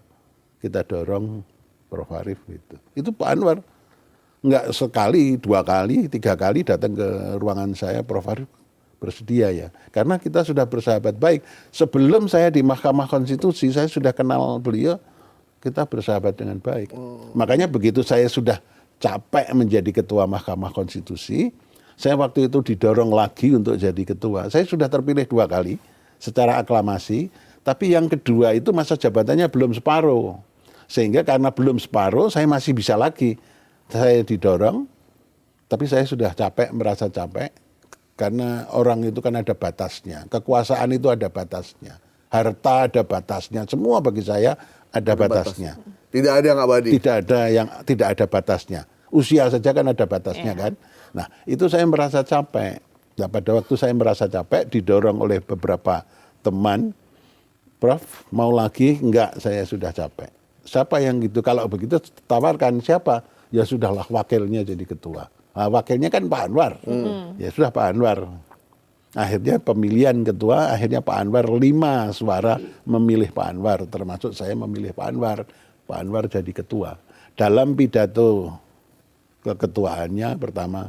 Kita dorong Prof. Arief gitu. Itu Pak Anwar. Nggak sekali, 2 kali, 3 kali datang ke ruangan saya, Prof. Arief bersedia ya. Karena kita sudah bersahabat baik. Sebelum saya di Mahkamah Konstitusi, saya sudah kenal beliau, kita bersahabat dengan baik. Makanya begitu saya sudah capek menjadi ketua Mahkamah Konstitusi, saya waktu itu didorong lagi untuk jadi ketua. Saya sudah terpilih 2 kali secara aklamasi, tapi yang kedua itu masa jabatannya belum separuh. Sehingga karena belum separuh, saya masih bisa lagi. Saya didorong, tapi saya sudah capek, merasa capek. Karena orang itu kan ada batasnya. Kekuasaan itu ada batasnya. Harta ada batasnya. Semua bagi saya ada batasnya. Tidak ada yang abadi. Tidak ada yang tidak ada batasnya. Usia saja kan ada batasnya kan. Nah, itu saya merasa capek. Nah, pada waktu saya merasa capek, didorong oleh beberapa teman, Prof, mau lagi? Enggak, saya sudah capek. Siapa yang gitu? Kalau begitu tawarkan siapa? Ya sudahlah, wakilnya jadi ketua. Nah, wakilnya kan Pak Anwar. Ya sudah Pak Anwar. Akhirnya pemilihan ketua, akhirnya Pak Anwar 5 suara memilih Pak Anwar. Termasuk saya memilih Pak Anwar. Pak Anwar jadi ketua. Dalam pidato keketuaannya pertama,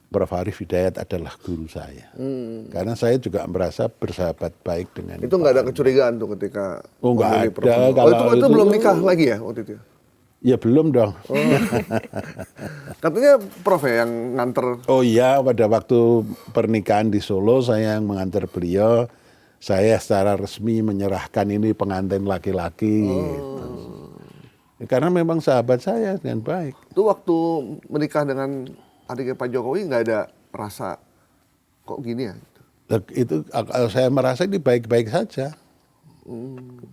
Prof. Arief Hidayat adalah guru saya. Karena saya juga merasa bersahabat baik dengan itu nggak ada kecurigaan tuh ketika nggak memilih ada. Prof. Itu belum nikah lagi ya waktu itu? Ya belum dong. Katanya Prof ya yang nganter. Oh iya, pada waktu pernikahan di Solo saya yang mengantar beliau. Saya secara resmi menyerahkan ini pengantin laki-laki. Gitu. Ya, karena memang sahabat saya dengan baik. Itu waktu menikah dengan adiknya Pak Jokowi nggak ada rasa kok gini ya? Itu saya merasa ini baik-baik saja.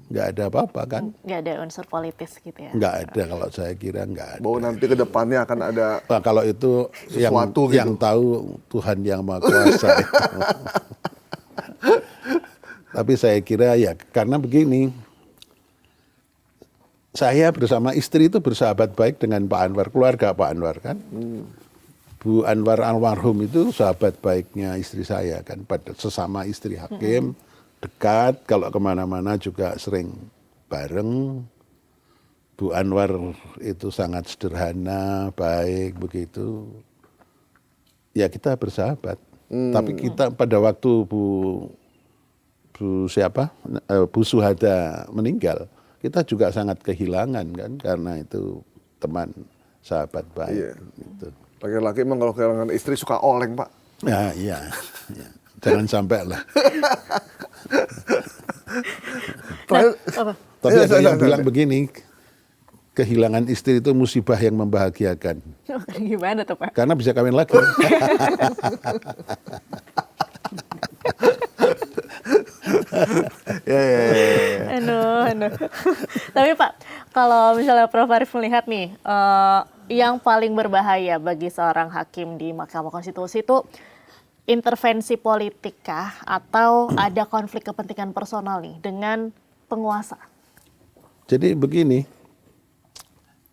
Nggak ada apa-apa kan? Nggak ada unsur politis gitu ya? Nggak ada, kalau saya kira nggak ada. Bahwa nanti ke depannya akan ada. Nah, kalau itu sesuatu yang tahu Tuhan Yang Maha Kuasa. Tapi saya kira ya karena begini, saya bersama istri itu bersahabat baik dengan Pak Anwar, keluarga Pak Anwar kan. Bu Anwar almarhum itu sahabat baiknya istri saya kan, pada sesama istri hakim, dekat, kalau kemana-mana juga sering bareng. Bu Anwar itu sangat sederhana, baik begitu. Ya kita bersahabat. Tapi kita pada waktu Bu Suhada meninggal, kita juga sangat kehilangan kan, karena itu teman sahabat baik. Iya. Gitu. Laki-laki emang kalau kehilangan istri suka oleng, Pak. Ya, iya. Ya. Jangan sampai lah. Tapi ada yang bilang begini, kehilangan istri itu musibah yang membahagiakan. Gimana tuh Pak? Karena bisa kawin lagi. Aduh. Tapi Pak, kalau misalnya Prof. Arief melihat nih, yang paling berbahaya bagi seorang hakim di Mahkamah Konstitusi itu intervensi politik kah atau ada konflik kepentingan personal nih dengan penguasa? Jadi begini,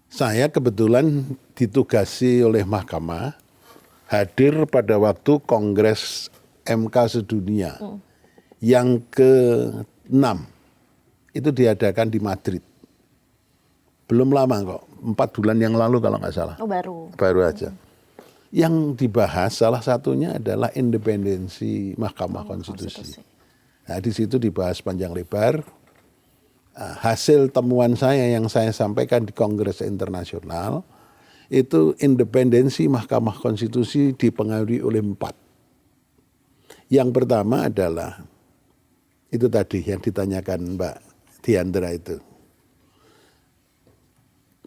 saya kebetulan ditugasi oleh Mahkamah hadir pada waktu Kongres MK sedunia yang ke-6 itu diadakan di Madrid. Belum lama kok, 4 bulan yang lalu kalau nggak salah. Oh baru. Baru aja. Yang dibahas salah satunya adalah independensi Mahkamah Konstitusi. Nah di situ dibahas panjang lebar. Hasil temuan saya yang saya sampaikan di Kongres Internasional itu independensi Mahkamah Konstitusi dipengaruhi oleh 4. Yang pertama adalah itu tadi yang ditanyakan Mbak di antara itu.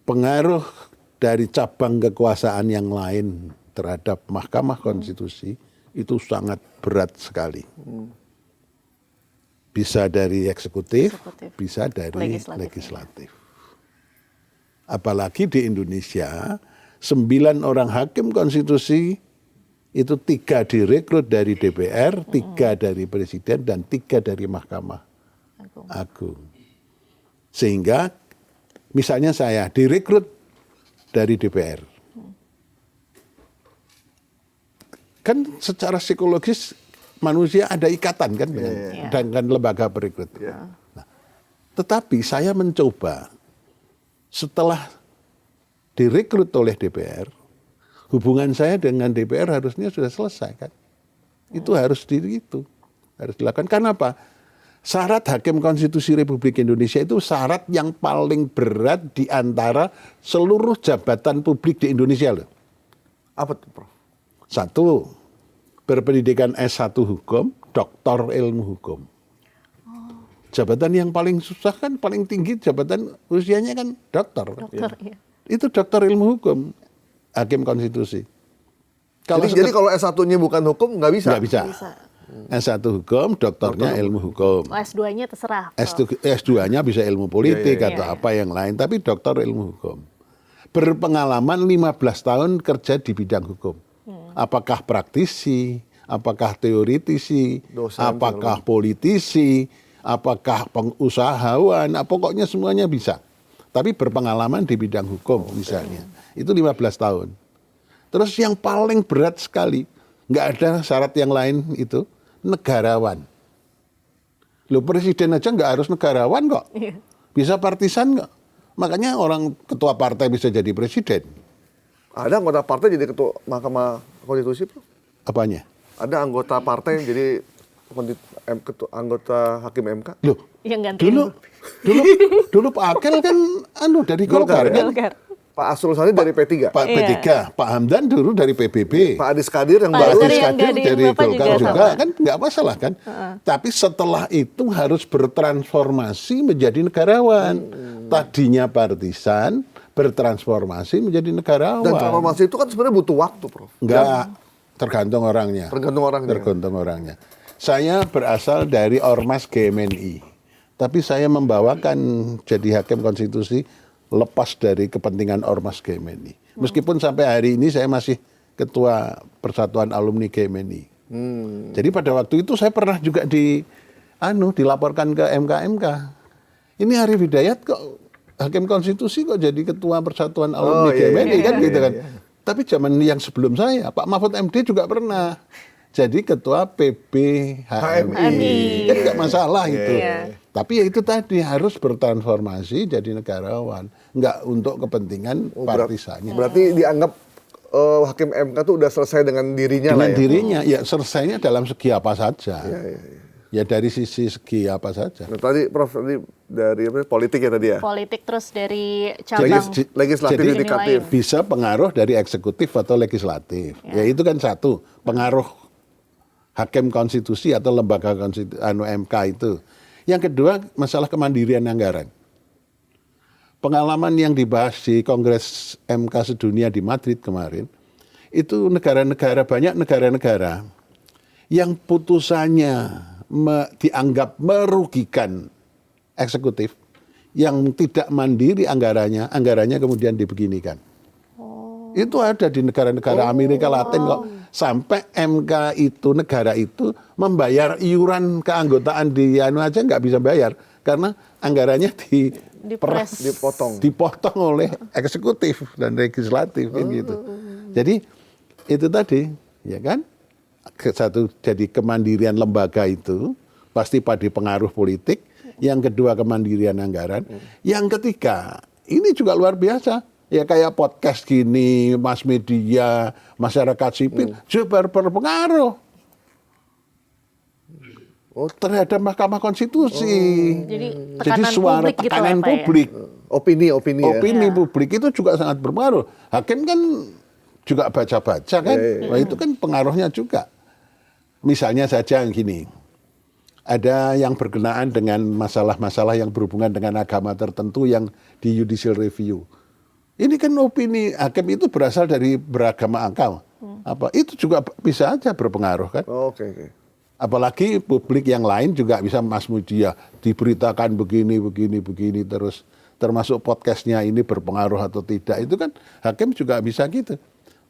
Pengaruh dari cabang kekuasaan yang lain terhadap Mahkamah Konstitusi itu sangat berat sekali. Bisa dari eksekutif, bisa dari legislatif. Apalagi di Indonesia, 9 orang hakim konstitusi itu 3 direkrut dari DPR, 3 dari Presiden, dan 3 dari Mahkamah Agung. Sehingga misalnya saya direkrut dari DPR. Kan secara psikologis manusia ada ikatan kan dengan lembaga perekrut. Nah, tetapi saya mencoba setelah direkrut oleh DPR, hubungan saya dengan DPR harusnya sudah selesai kan. Itu harus harus dilakukan. Karena apa? Syarat Hakim Konstitusi Republik Indonesia itu syarat yang paling berat di antara seluruh jabatan publik di Indonesia loh. Apa tuh, Prof? 1, berpendidikan S1 hukum, doktor ilmu hukum. Jabatan yang paling susah kan, paling tinggi jabatan usianya kan doktor. Iya. Itu doktor ilmu hukum, Hakim Konstitusi. Jadi kalau S1-nya bukan hukum, nggak bisa? Nggak bisa. S1 hukum, doktornya ilmu hukum. S2-nya terserah. S2-nya bisa ilmu politik atau apa yang lain, tapi doktor ilmu hukum. Berpengalaman 15 tahun kerja di bidang hukum. Apakah praktisi, apakah teoritisi, apakah politisi, apakah pengusahawan, pokoknya semuanya bisa. Tapi berpengalaman di bidang hukum misalnya. Itu 15 tahun. Terus yang paling berat sekali, nggak ada syarat yang lain itu, negarawan. Loh, presiden aja nggak harus negarawan kok. Bisa partisan kok. Makanya orang ketua partai bisa jadi presiden. Ada anggota partai jadi ketua Mahkamah Konstitusi, Prof? Apanya? Ada anggota partai yang jadi anggota Hakim MK? Loh, yang gantiin. dulu Pak Akel kan dari Golkar kan? Pak Asrul Sani dari P3. Pak P3, Pak Hamdan dulu dari PBB. Pak Adis Kadir yang Pak baru Adis Kadir dari Golkar juga kan nggak masalah kan. Tapi setelah itu harus bertransformasi menjadi negarawan. Tadinya partisan, bertransformasi menjadi negarawan. Dan transformasi itu kan sebenarnya butuh waktu, Prof. Enggak, tergantung orangnya. Tergantung orangnya. Saya berasal dari Ormas GMNI. Tapi saya membawakan jadi hakim konstitusi lepas dari kepentingan Ormas GMNI. Meskipun sampai hari ini saya masih ketua Persatuan Alumni GMNI. Jadi pada waktu itu saya pernah juga dilaporkan ke MK. Ini Arief Hidayat kok hakim konstitusi kok jadi ketua Persatuan Alumni GMNI kan gitu kan. Tapi zaman yang sebelum saya, Pak Mahfud MD juga pernah jadi ketua PBHMI. Kan nggak masalah itu. Tapi ya itu tadi harus bertransformasi jadi negarawan, nggak untuk kepentingan partisannya. Berarti dianggap Hakim MK itu udah selesai dengan dirinya dengan lah ya? dirinya, ya selesainya dalam segi apa saja. Ya dari sisi segi apa saja. Nah, tadi Prof, dari politik ya tadi ya? Politik, terus dari cabang legislatif, jadi yudikatif. bisa pengaruh dari eksekutif atau legislatif. Ya itu kan satu, pengaruh hakim konstitusi atau lembaga konstitusi MK itu. Yang kedua, masalah kemandirian anggaran. Pengalaman yang dibahas di Kongres MK sedunia di Madrid kemarin, itu banyak negara-negara yang putusannya dianggap merugikan eksekutif, yang tidak mandiri anggarannya kemudian dibeginikan. Itu ada di negara-negara Amerika Latin kok. Sampai MK itu, negara itu membayar iuran keanggotaan di aja nggak bisa bayar. Karena anggarannya dipotong oleh eksekutif dan legislatif gitu. Jadi itu tadi, ya kan? Satu, jadi kemandirian lembaga itu pasti pada pengaruh politik. Yang kedua, kemandirian anggaran. Yang ketiga, ini juga luar biasa. Ya kayak podcast gini, mass media, masyarakat sipil juga berpengaruh terhadap Mahkamah Konstitusi. Jadi suara publik tekanan gitu ya, publik, opini publik itu juga sangat berpengaruh. Hakim kan juga baca-baca kan, Nah, itu kan pengaruhnya juga. Misalnya saja gini, ada yang berkenaan dengan masalah-masalah yang berhubungan dengan agama tertentu yang di judicial review. Ini kan opini hakim itu berasal dari beragama akal. Apa itu juga bisa aja berpengaruh kan? Oke. Apalagi publik yang lain juga bisa Mas Mudia diberitakan begini terus termasuk podcastnya ini berpengaruh atau tidak, itu kan hakim juga bisa gitu.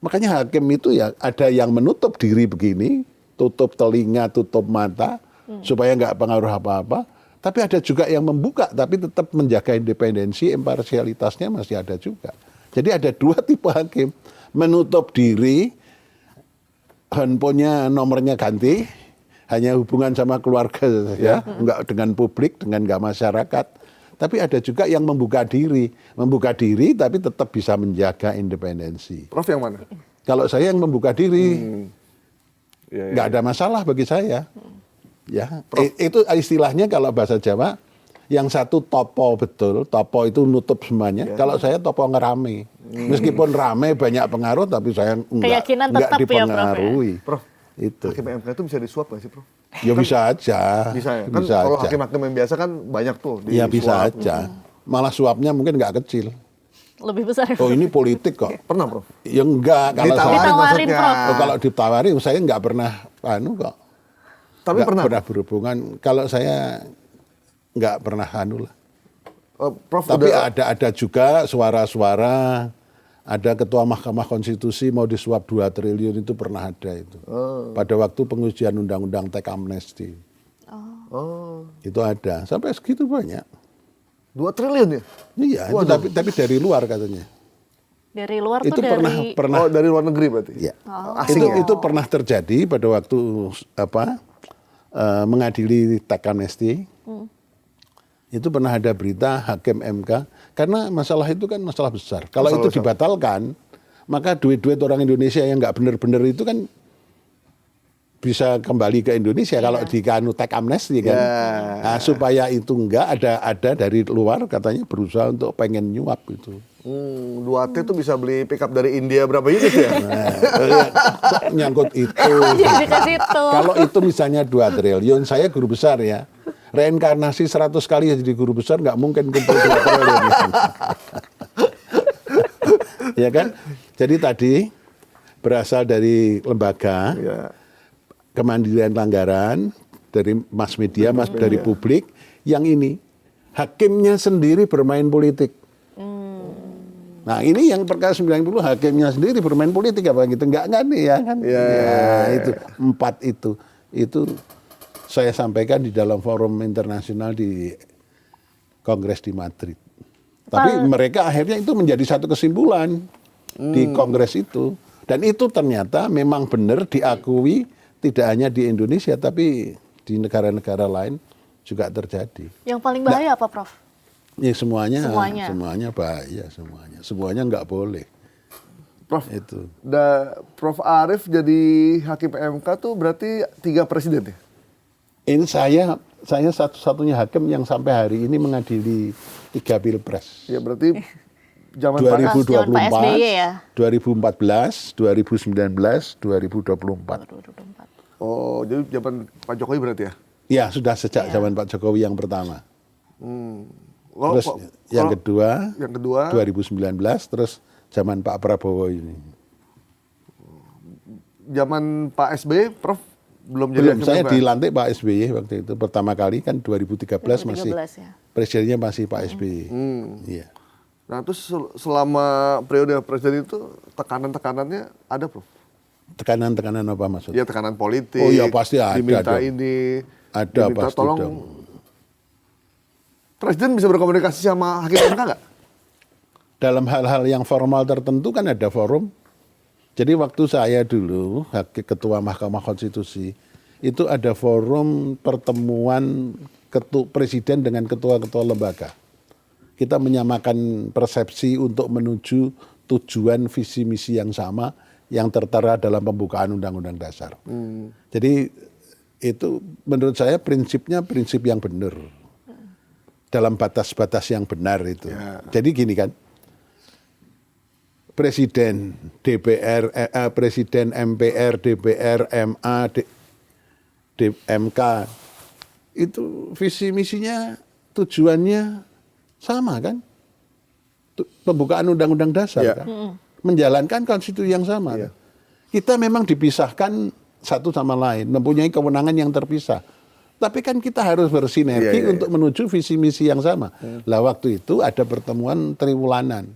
Makanya hakim itu ya ada yang menutup diri begini, tutup telinga, tutup mata supaya nggak pengaruh apa-apa. Tapi ada juga yang membuka tapi tetap menjaga independensi, imparsialitasnya masih ada juga. Jadi ada dua tipe hakim, menutup diri, handphonenya nomornya ganti, hanya hubungan sama keluarga ya, nggak dengan publik, dengan nggak masyarakat. Tapi ada juga yang membuka diri tapi tetap bisa menjaga independensi. Prof yang mana? Kalau saya yang membuka diri, nggak ada masalah bagi saya. Ya, itu istilahnya kalau bahasa Jawa, yang satu topo betul, topo itu nutup semuanya. Kalau saya topo ngerame, meskipun rame banyak pengaruh, tapi saya nggak dipengaruhi. Prof, itu. hakim MK itu bisa disuap nggak sih, Prof? Ya bisa aja. Bisa ya? Kan bisa kalau aja. hakim-hakim yang biasa kan banyak tuh. Ya bisa disuap. aja. Malah suapnya mungkin nggak kecil. Lebih besar. Oh ini politik kok. Pernah, Prof? Ya enggak. Kalau Ditawarin maksudnya. Prof. kalau ditawarin saya nggak pernah kok. Tapi Nggak pernah berhubungan. Kalau saya nggak pernah lah. Prof Tapi udah, ada juga suara-suara, ada ketua Mahkamah Konstitusi mau disuap 2 triliun itu pernah ada itu. Pada waktu pengujian undang-undang teks amnesti. Itu ada. Sampai segitu banyak. 2 triliun ya? Iya, itu tapi dari luar katanya. Dari luar Itu tuh pernah Oh, dari luar negeri berarti? ya. Asing ya? Itu pernah terjadi pada waktu mengadili teks amnesti. Itu pernah ada berita hakim MK, karena masalah itu kan masalah besar. Kalau itu dibatalkan, maka duit-duit orang Indonesia yang nggak benar-benar itu kan bisa kembali ke Indonesia kalau di teks amnesti kan. Nah, supaya itu enggak ada dari luar katanya berusaha untuk pengen nyuap itu. 2T tuh bisa beli pickup dari India berapa unit ya? Kok nyangkut itu. Jadi ke situ. Kalau itu misalnya 2 triliun, saya guru besar ya. Reinkarnasi 100 kali jadi guru besar nggak mungkin kumpul 2 triliun. Ya kan? Jadi tadi berasal dari lembaga kemandirian anggaran, dari mass media, dari publik, yang ini hakimnya sendiri bermain politik. Nah ini yang perkara 90 hakimnya sendiri bermain politik apa gitu, enggak nih ya kan? Itu 4 itu saya sampaikan di dalam forum internasional di Kongres di Madrid. Tapi mereka akhirnya itu menjadi satu kesimpulan di Kongres itu, dan itu ternyata memang benar diakui tidak hanya di Indonesia tapi di negara-negara lain juga terjadi. Yang paling bahaya apa, Prof? Ya semuanya bahaya, semuanya nggak boleh. Prof, itu. Prof Arief jadi hakim MK tuh berarti 3 presiden ya? Ini saya satu-satunya hakim yang sampai hari ini mengadili 3 pilpres. Ya berarti zaman 2024, Pak SBY ya? 2014, 2019, 2024. Oh, jadi zaman Pak Jokowi berarti ya? Ya sudah sejak zaman Pak Jokowi yang pertama. Terus yang kedua 2019, terus zaman Pak Prabowo ini. Zaman Pak SBY, Prof belum jadi hakim Saya MK? dilantik Pak SBY waktu itu pertama kali kan 2013 masih ya. presidennya masih Pak SBY. Iya. Nah terus selama periode presiden itu tekanan-tekanannya ada, Prof? Tekanan-tekanan apa maksudnya? Ya tekanan politik. Oh ya pasti ada. Diminta dong. ini. Ada diminta pasti tolong. dong. Presiden bisa berkomunikasi sama hakim MK nggak? Dalam hal-hal yang formal tertentu kan ada forum. Jadi waktu saya dulu ketua Mahkamah Konstitusi itu ada forum pertemuan presiden dengan ketua-ketua lembaga. Kita menyamakan persepsi untuk menuju tujuan visi misi yang sama yang tertera dalam pembukaan Undang-Undang Dasar. Jadi itu menurut saya prinsipnya prinsip yang benar. Dalam batas-batas yang benar itu. Jadi gini kan, Presiden DPR, Presiden MPR, DPR, MA, MK itu visi misinya, tujuannya sama kan? Pembukaan Undang-Undang Dasar kan? Menjalankan konstitusi yang sama. Kan? Kita memang dipisahkan satu sama lain, mempunyai kewenangan yang terpisah. Tapi kan kita harus bersinergi untuk menuju visi misi yang sama. Lah waktu itu ada pertemuan triwulanan.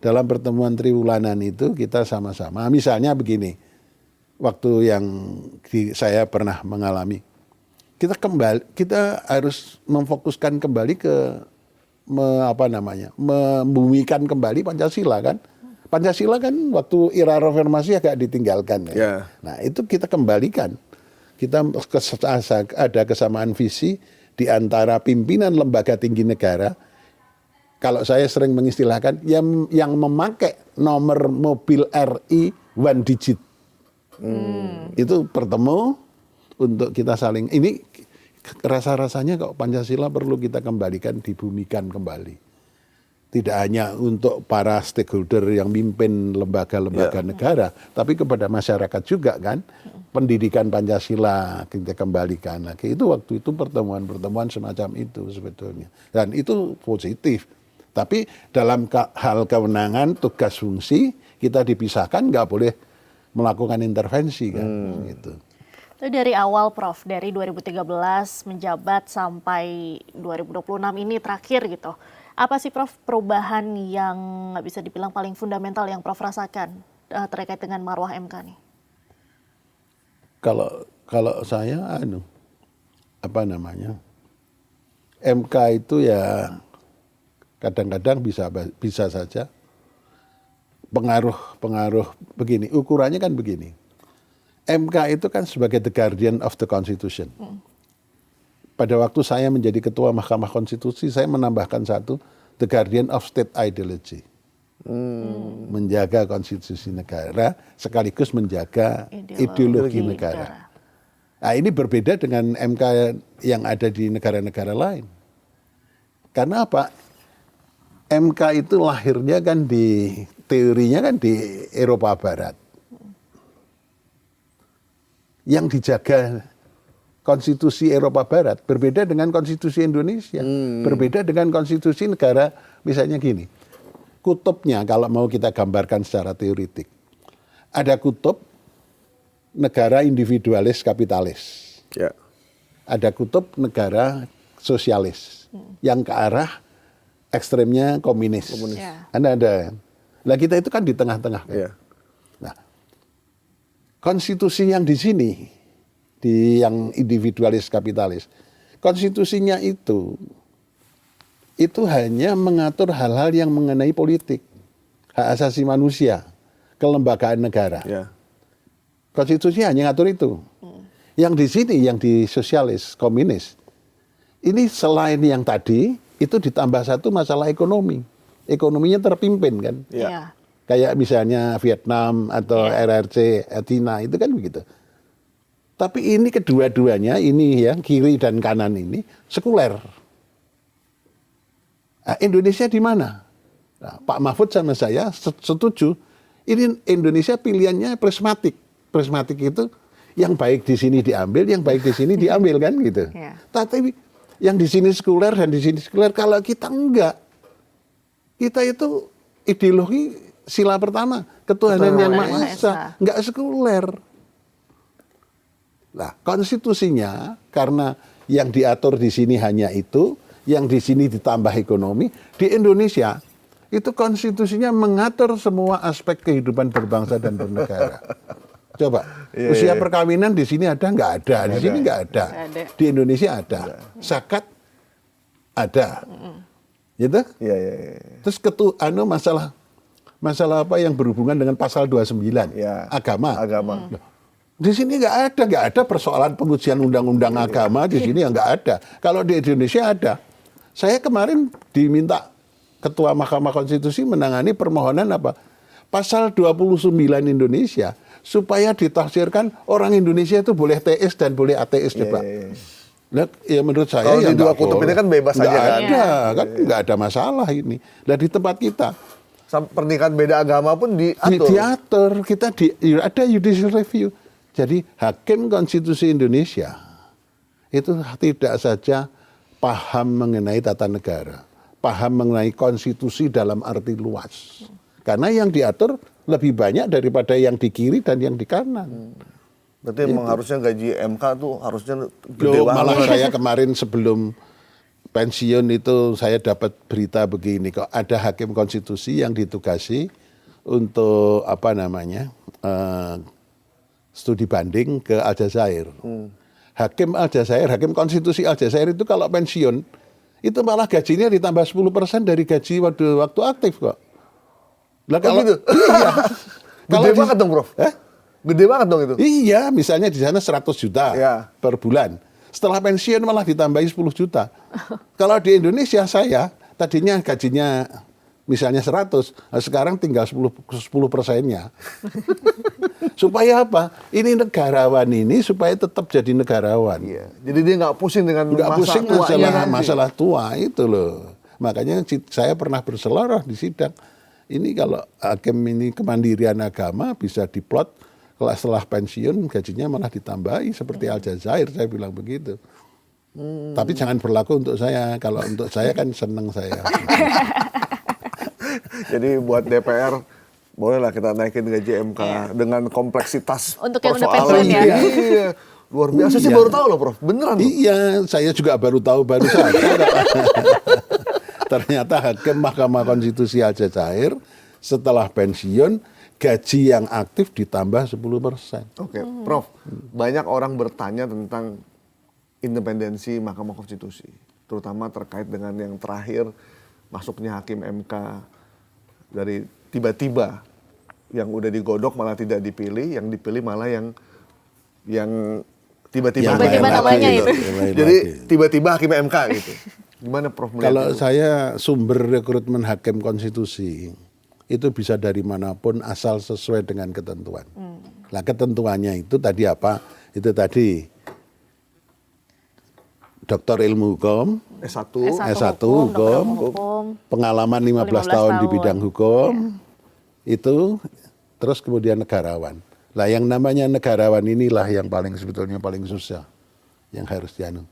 Dalam pertemuan triwulanan itu kita sama-sama, misalnya begini, waktu yang saya pernah mengalami, kita harus memfokuskan kembali ke membumikan kembali Pancasila kan. Pancasila kan waktu era reformasi agak ditinggalkan ya. Nah itu kita kembalikan. Kita ada kesamaan visi di antara pimpinan lembaga tinggi negara. Kalau saya sering mengistilahkan yang memakai nomor mobil RI one digit. Itu bertemu untuk kita saling, ini rasa-rasanya kok Pancasila perlu kita kembalikan, dibumikan kembali. Tidak hanya untuk para stakeholder yang mimpin lembaga-lembaga negara, tapi kepada masyarakat juga kan. Pendidikan Pancasila kita kembalikan lagi. Itu waktu itu pertemuan-pertemuan semacam itu sebetulnya. Dan itu positif. Tapi dalam hal kewenangan, tugas fungsi, kita dipisahkan, nggak boleh melakukan intervensi kan. Gitu. Itu dari awal Prof, dari 2013 menjabat sampai 2026 ini terakhir gitu. Apa sih Prof perubahan yang bisa dibilang paling fundamental yang Prof rasakan terkait dengan marwah MK nih? Kalau saya MK itu ya kadang-kadang bisa saja pengaruh begini, ukurannya kan begini. MK itu kan sebagai the guardian of the Constitution. Pada waktu saya menjadi ketua Mahkamah Konstitusi, saya menambahkan satu, the guardian of state ideology. Menjaga konstitusi negara sekaligus menjaga ideologi negara. Nah, ini berbeda dengan MK yang ada di negara-negara lain. Karena apa? MK itu lahirnya kan teorinya kan di Eropa Barat. Yang dijaga konstitusi Eropa Barat berbeda dengan konstitusi Indonesia, berbeda dengan konstitusi negara, misalnya gini. Kutubnya kalau mau kita gambarkan secara teoritik. Ada kutub negara individualis kapitalis. Ada kutub negara sosialis yang ke arah ekstremnya komunis. Ada. Lah kita itu kan di tengah-tengah kan. Nah, konstitusi yang di sini, di yang individualis kapitalis, konstitusinya itu hanya mengatur hal-hal yang mengenai politik, hak asasi manusia, kelembagaan negara. Konstitusi hanya ngatur itu. Yang di sini, yang di sosialis, komunis, ini selain yang tadi, itu ditambah satu masalah ekonomi. Ekonominya terpimpin kan. Kayak misalnya Vietnam atau RRC, China, itu kan begitu. Tapi ini kedua-duanya, ini ya, kiri dan kanan ini, sekuler. Nah, Indonesia di mana? Nah, Pak Mahfud sama saya setuju. Ini Indonesia pilihannya prismatik. Prismatik itu yang baik di sini diambil, yang baik di sini diambil kan gitu. Tapi yang di sini sekuler dan di sini sekuler, kalau kita enggak, kita itu ideologi sila pertama, ketuhanan yang Maha Esa, enggak sekuler. Nah, konstitusinya karena yang diatur di sini hanya itu, yang di sini ditambah ekonomi, di Indonesia itu konstitusinya mengatur semua aspek kehidupan berbangsa dan bernegara. Coba, usia perkawinan di sini ada nggak ada? Di sini nggak ada. Di Indonesia ada. Zakat ada. Gitu? Terus masalah apa yang berhubungan dengan pasal 29? Agama. Di sini nggak ada persoalan pengujian undang-undang agama di sini yang nggak ada. Kalau di Indonesia ada. Saya kemarin diminta Ketua Mahkamah Konstitusi menangani permohonan apa? Pasal 29 Indonesia supaya ditafsirkan orang Indonesia itu boleh teis dan boleh ateis, coba. Nah, ya menurut saya kalau di dua kutub ini kan bebas aja kan. Nggak ada masalah ini. Nah di tempat kita pernikahan beda agama pun diatur. Diatur, ada judicial review. Jadi Hakim Konstitusi Indonesia itu tidak saja paham mengenai tata negara, paham mengenai konstitusi dalam arti luas. Karena yang diatur lebih banyak daripada yang di kiri dan yang di kanan. Berarti emang harusnya gaji MK tuh harusnya gede Loh, banget. malah saya kemarin sebelum pensiun itu saya dapat berita begini kok, ada hakim konstitusi yang ditugasi untuk studi banding ke Aljazair. Hakim Aljazair, hakim konstitusi Aljazair itu kalau pensiun itu malah gajinya ditambah 10% dari gaji waktu aktif kok. Lah kalau gitu? iya. Gede banget dong, Prof. Gede banget dong itu. Iya, misalnya di sana 100 juta Ya. per bulan. Setelah pensiun malah ditambahi 10 juta. Kalau di Indonesia saya tadinya gajinya misalnya 100, sekarang tinggal 10%-nya. Supaya apa? Ini negarawan ini supaya tetap jadi negarawan. Iya. Jadi dia nggak pusing dengan Nggak masa pusing tuanya nanti. masalah tua itu loh. Makanya saya pernah berseloroh di sidang. Ini kalau hakim ini kemandirian agama bisa diplot, kalau setelah pensiun gajinya malah ditambahi seperti Aljazair, saya bilang begitu. Tapi jangan berlaku untuk saya. Kalau untuk saya kan seneng saya. Jadi buat DPR bolehlah kita naikin gaji MK dengan kompleksitas Untuk yang udah persoalan. pensiun ya. Iya. Luar biasa sih, baru tahu loh, Prof. Beneran loh. Iya, saya juga baru tahu baru saja. Ternyata hakim Mahkamah Konstitusi Aljazair setelah pensiun gaji yang aktif ditambah 10%. Oke, Prof. Banyak orang bertanya tentang independensi Mahkamah Konstitusi, terutama terkait dengan yang terakhir masuknya hakim MK dari tiba-tiba yang udah digodok malah tidak dipilih, yang dipilih malah yang tiba-tiba Tiba-tiba namanya itu. Jadi tiba-tiba hakim MK gitu. Gimana Prof melihat Kalau itu? saya sumber rekrutmen hakim konstitusi itu bisa dari manapun asal sesuai dengan ketentuan. Nah ketentuannya itu tadi apa? Itu tadi doktor ilmu hukum, S1, S1 hukum, dokter hukum, hukum. pengalaman 15 tahun 15 di tahun. bidang hukum, itu terus kemudian negarawan. Lah yang namanya negarawan inilah yang sebetulnya paling susah, yang harus dianu.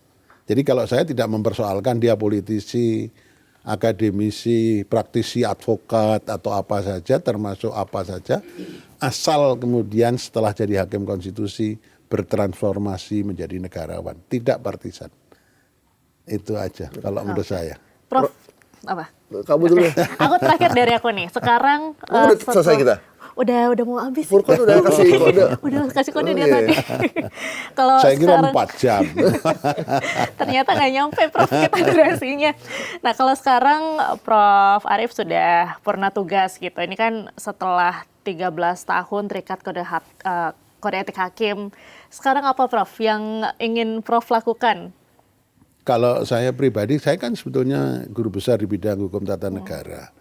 Jadi kalau saya tidak mempersoalkan dia politisi, akademisi, praktisi, advokat atau apa saja, termasuk apa saja, asal kemudian setelah jadi hakim konstitusi bertransformasi menjadi negarawan, tidak partisan. Itu aja kalau menurut saya. Prof, apa? kamu dulu. Aku terakhir dari aku nih. Sekarang Udah selesai kita? Udah mau habis. Furqan udah kasih kode. Udah kasih kode dia iya. tadi. Kalau Saya kira sekarang 4 jam. ternyata nggak nyampe Prof kita durasinya. Nah kalau sekarang Prof Arief sudah purna tugas gitu. Ini kan setelah 13 tahun terikat kode etik hakim. Sekarang apa Prof yang ingin Prof lakukan? Kalau saya pribadi, saya kan sebetulnya guru besar di bidang hukum tata negara.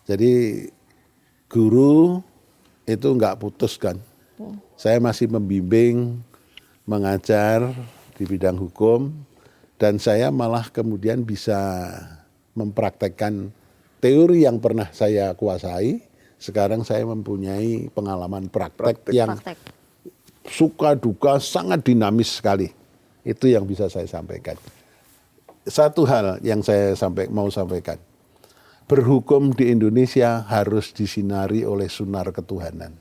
Jadi guru itu nggak putus kan. Saya masih membimbing, mengajar di bidang hukum, dan saya malah kemudian bisa mempraktekkan teori yang pernah saya kuasai. Sekarang saya mempunyai pengalaman praktek yang suka duka sangat dinamis sekali. Itu yang bisa saya sampaikan. Satu hal yang saya mau sampaikan. Berhukum di Indonesia harus disinari oleh sunar ketuhanan.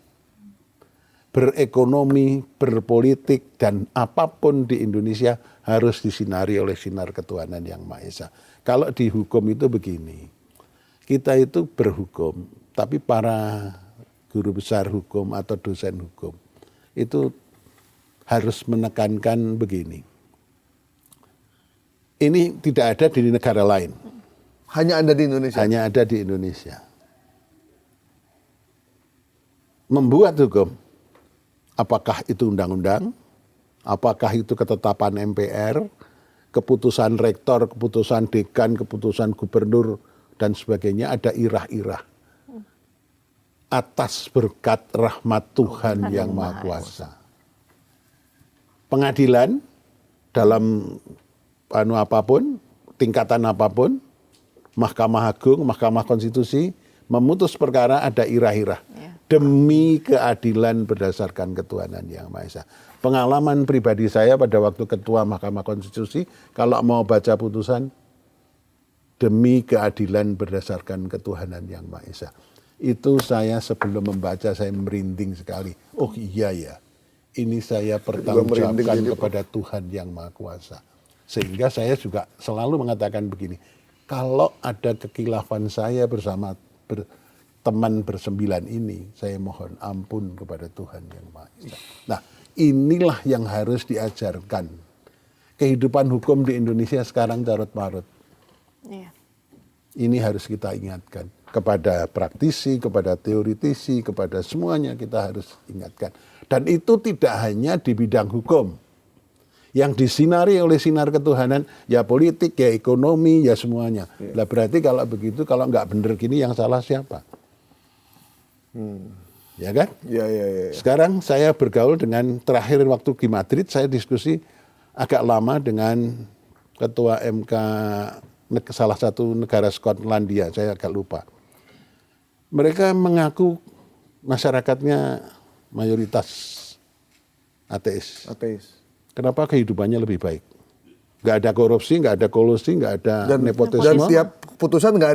Berekonomi, berpolitik, dan apapun di Indonesia harus disinari oleh sinar ketuhanan yang Maha Esa. Kalau di hukum itu begini, kita itu berhukum, tapi para guru besar hukum atau dosen hukum itu harus menekankan begini. Ini tidak ada di negara lain. Hanya ada di Indonesia? Hanya ada di Indonesia. Membuat hukum, apakah itu undang-undang, apakah itu ketetapan MPR, keputusan rektor, keputusan dekan, keputusan gubernur, dan sebagainya, ada irah-irah. Atas berkat rahmat Tuhan yang Maha Kuasa. Pengadilan dalam apapun, tingkatan apapun, Mahkamah Agung, Mahkamah Konstitusi, memutus perkara ada irah-irah. Demi keadilan berdasarkan ketuhanan yang Maha Esa. Pengalaman pribadi saya pada waktu ketua Mahkamah Konstitusi, kalau mau baca putusan, demi keadilan berdasarkan ketuhanan yang Maha Esa. Itu saya sebelum membaca saya merinding sekali. Oh iya ya, ini saya pertanggungjawabkan kepada Tuhan yang Maha Kuasa. Sehingga saya juga selalu mengatakan begini, kalau ada kekilafan saya bersama teman bersembilan ini, saya mohon ampun kepada Tuhan yang Maha Esa. Nah, inilah yang harus diajarkan. Kehidupan hukum di Indonesia sekarang carut-marut. Iya. Ini harus kita ingatkan. Kepada praktisi, kepada teoritisi, kepada semuanya kita harus ingatkan. Dan itu tidak hanya di bidang hukum. Yang disinari oleh sinar ketuhanan, ya politik, ya ekonomi, ya semuanya. Lah berarti kalau begitu, kalau nggak bener gini yang salah siapa? Ya kan? Ya. Sekarang saya bergaul dengan, terakhir waktu di Madrid, saya diskusi agak lama dengan ketua MK salah satu negara Skotlandia, saya agak lupa. Mereka mengaku masyarakatnya mayoritas ateis. Kenapa kehidupannya lebih baik? Nggak ada korupsi, nggak ada kolusi, nggak ada nepotisme. Dan setiap putusan nggak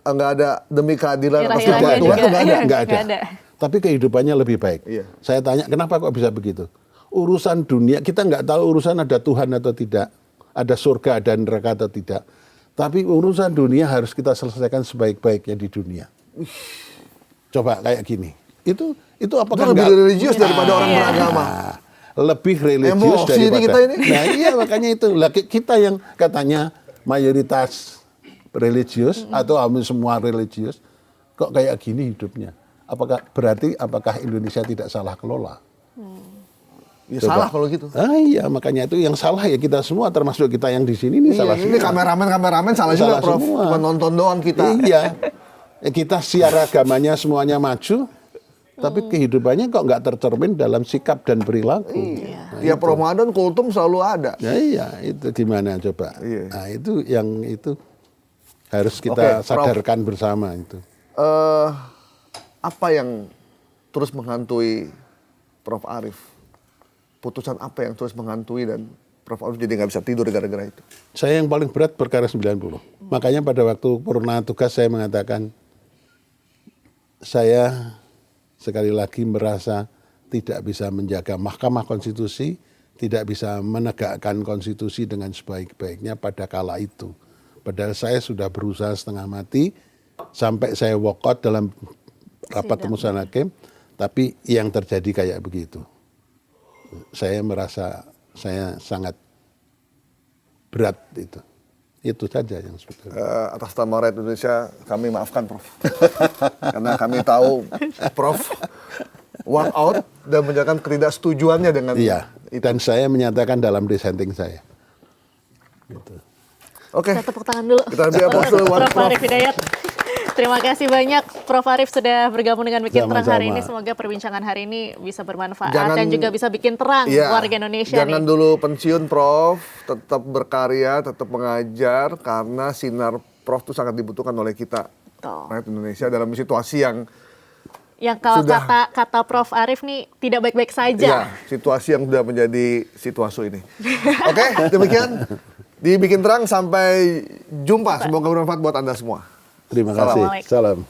ada demi keadilan atas nama Irah-irahnya Tuhan, juga. nggak ada. Nggak ada. Tapi kehidupannya lebih baik. Iya. Saya tanya, kenapa kok bisa begitu? Urusan dunia, kita nggak tahu urusan ada Tuhan atau tidak, ada surga, ada neraka atau tidak. Tapi urusan dunia harus kita selesaikan sebaik-baiknya di dunia. Coba kayak gini. Itu apakah lebih nggak religius daripada orang beragama? Lebih religius Emosi daripada kita ini. Nah iya, makanya itu. Lah, kita yang katanya mayoritas religius atau hampir semua religius, kok kayak gini hidupnya? Apakah Indonesia tidak salah kelola? Ya salah kalau gitu. Iya, makanya itu yang salah ya kita semua, termasuk kita yang di sini ini salah Ini semua. kameramen salah juga, Prof. semua. Penonton doang kita. Iya. Kita siar agamanya semuanya maju, tapi kehidupannya kok nggak tercermin dalam sikap dan perilaku. Iya. Tiap Ramadan kultum selalu ada. Ya iya, itu gimana coba. Iya. Nah, itu harus kita Oke, Prof. sadarkan bersama itu. Apa yang terus menghantui Prof. Arief? Putusan apa yang terus menghantui dan Prof. Arief jadi nggak bisa tidur gara-gara itu? Saya yang paling berat perkara 90. Makanya pada waktu purnama tugas saya mengatakan, saya sekali lagi merasa tidak bisa menjaga Mahkamah Konstitusi, tidak bisa menegakkan konstitusi dengan sebaik-baiknya pada kala itu. Padahal saya sudah berusaha setengah mati, sampai saya walk out dalam rapat pemutusan hakim, tapi yang terjadi kayak begitu. Saya merasa saya sangat berat itu. Itu saja yang sebetulnya. Atas nama rakyat Indonesia, kami maafkan Prof. Karena kami tahu Prof walk out dan menyatakan ketidaksetujuannya dengan Iya, itu. dan saya menyatakan dalam dissenting saya. Gitu. Oke. Kita tepuk tangan dulu. Kita ambil aplaus dulu buat Prof. Arief Hidayat. Terima kasih banyak Prof. Arief sudah bergabung dengan Bikin Terang hari ini. Semoga perbincangan hari ini bisa bermanfaat dan juga bisa bikin terang warga Indonesia. Jangan dulu pensiun Prof, tetap berkarya, tetap mengajar karena sinar Prof itu sangat dibutuhkan oleh kita rakyat Indonesia dalam situasi yang kalau kata Prof. Arief nih tidak baik-baik saja. Ya, situasi yang sudah menjadi situasi ini. Oke, demikian di Bikin Terang, sampai jumpa. Semoga bermanfaat buat Anda semua. Terima kasih. Salam.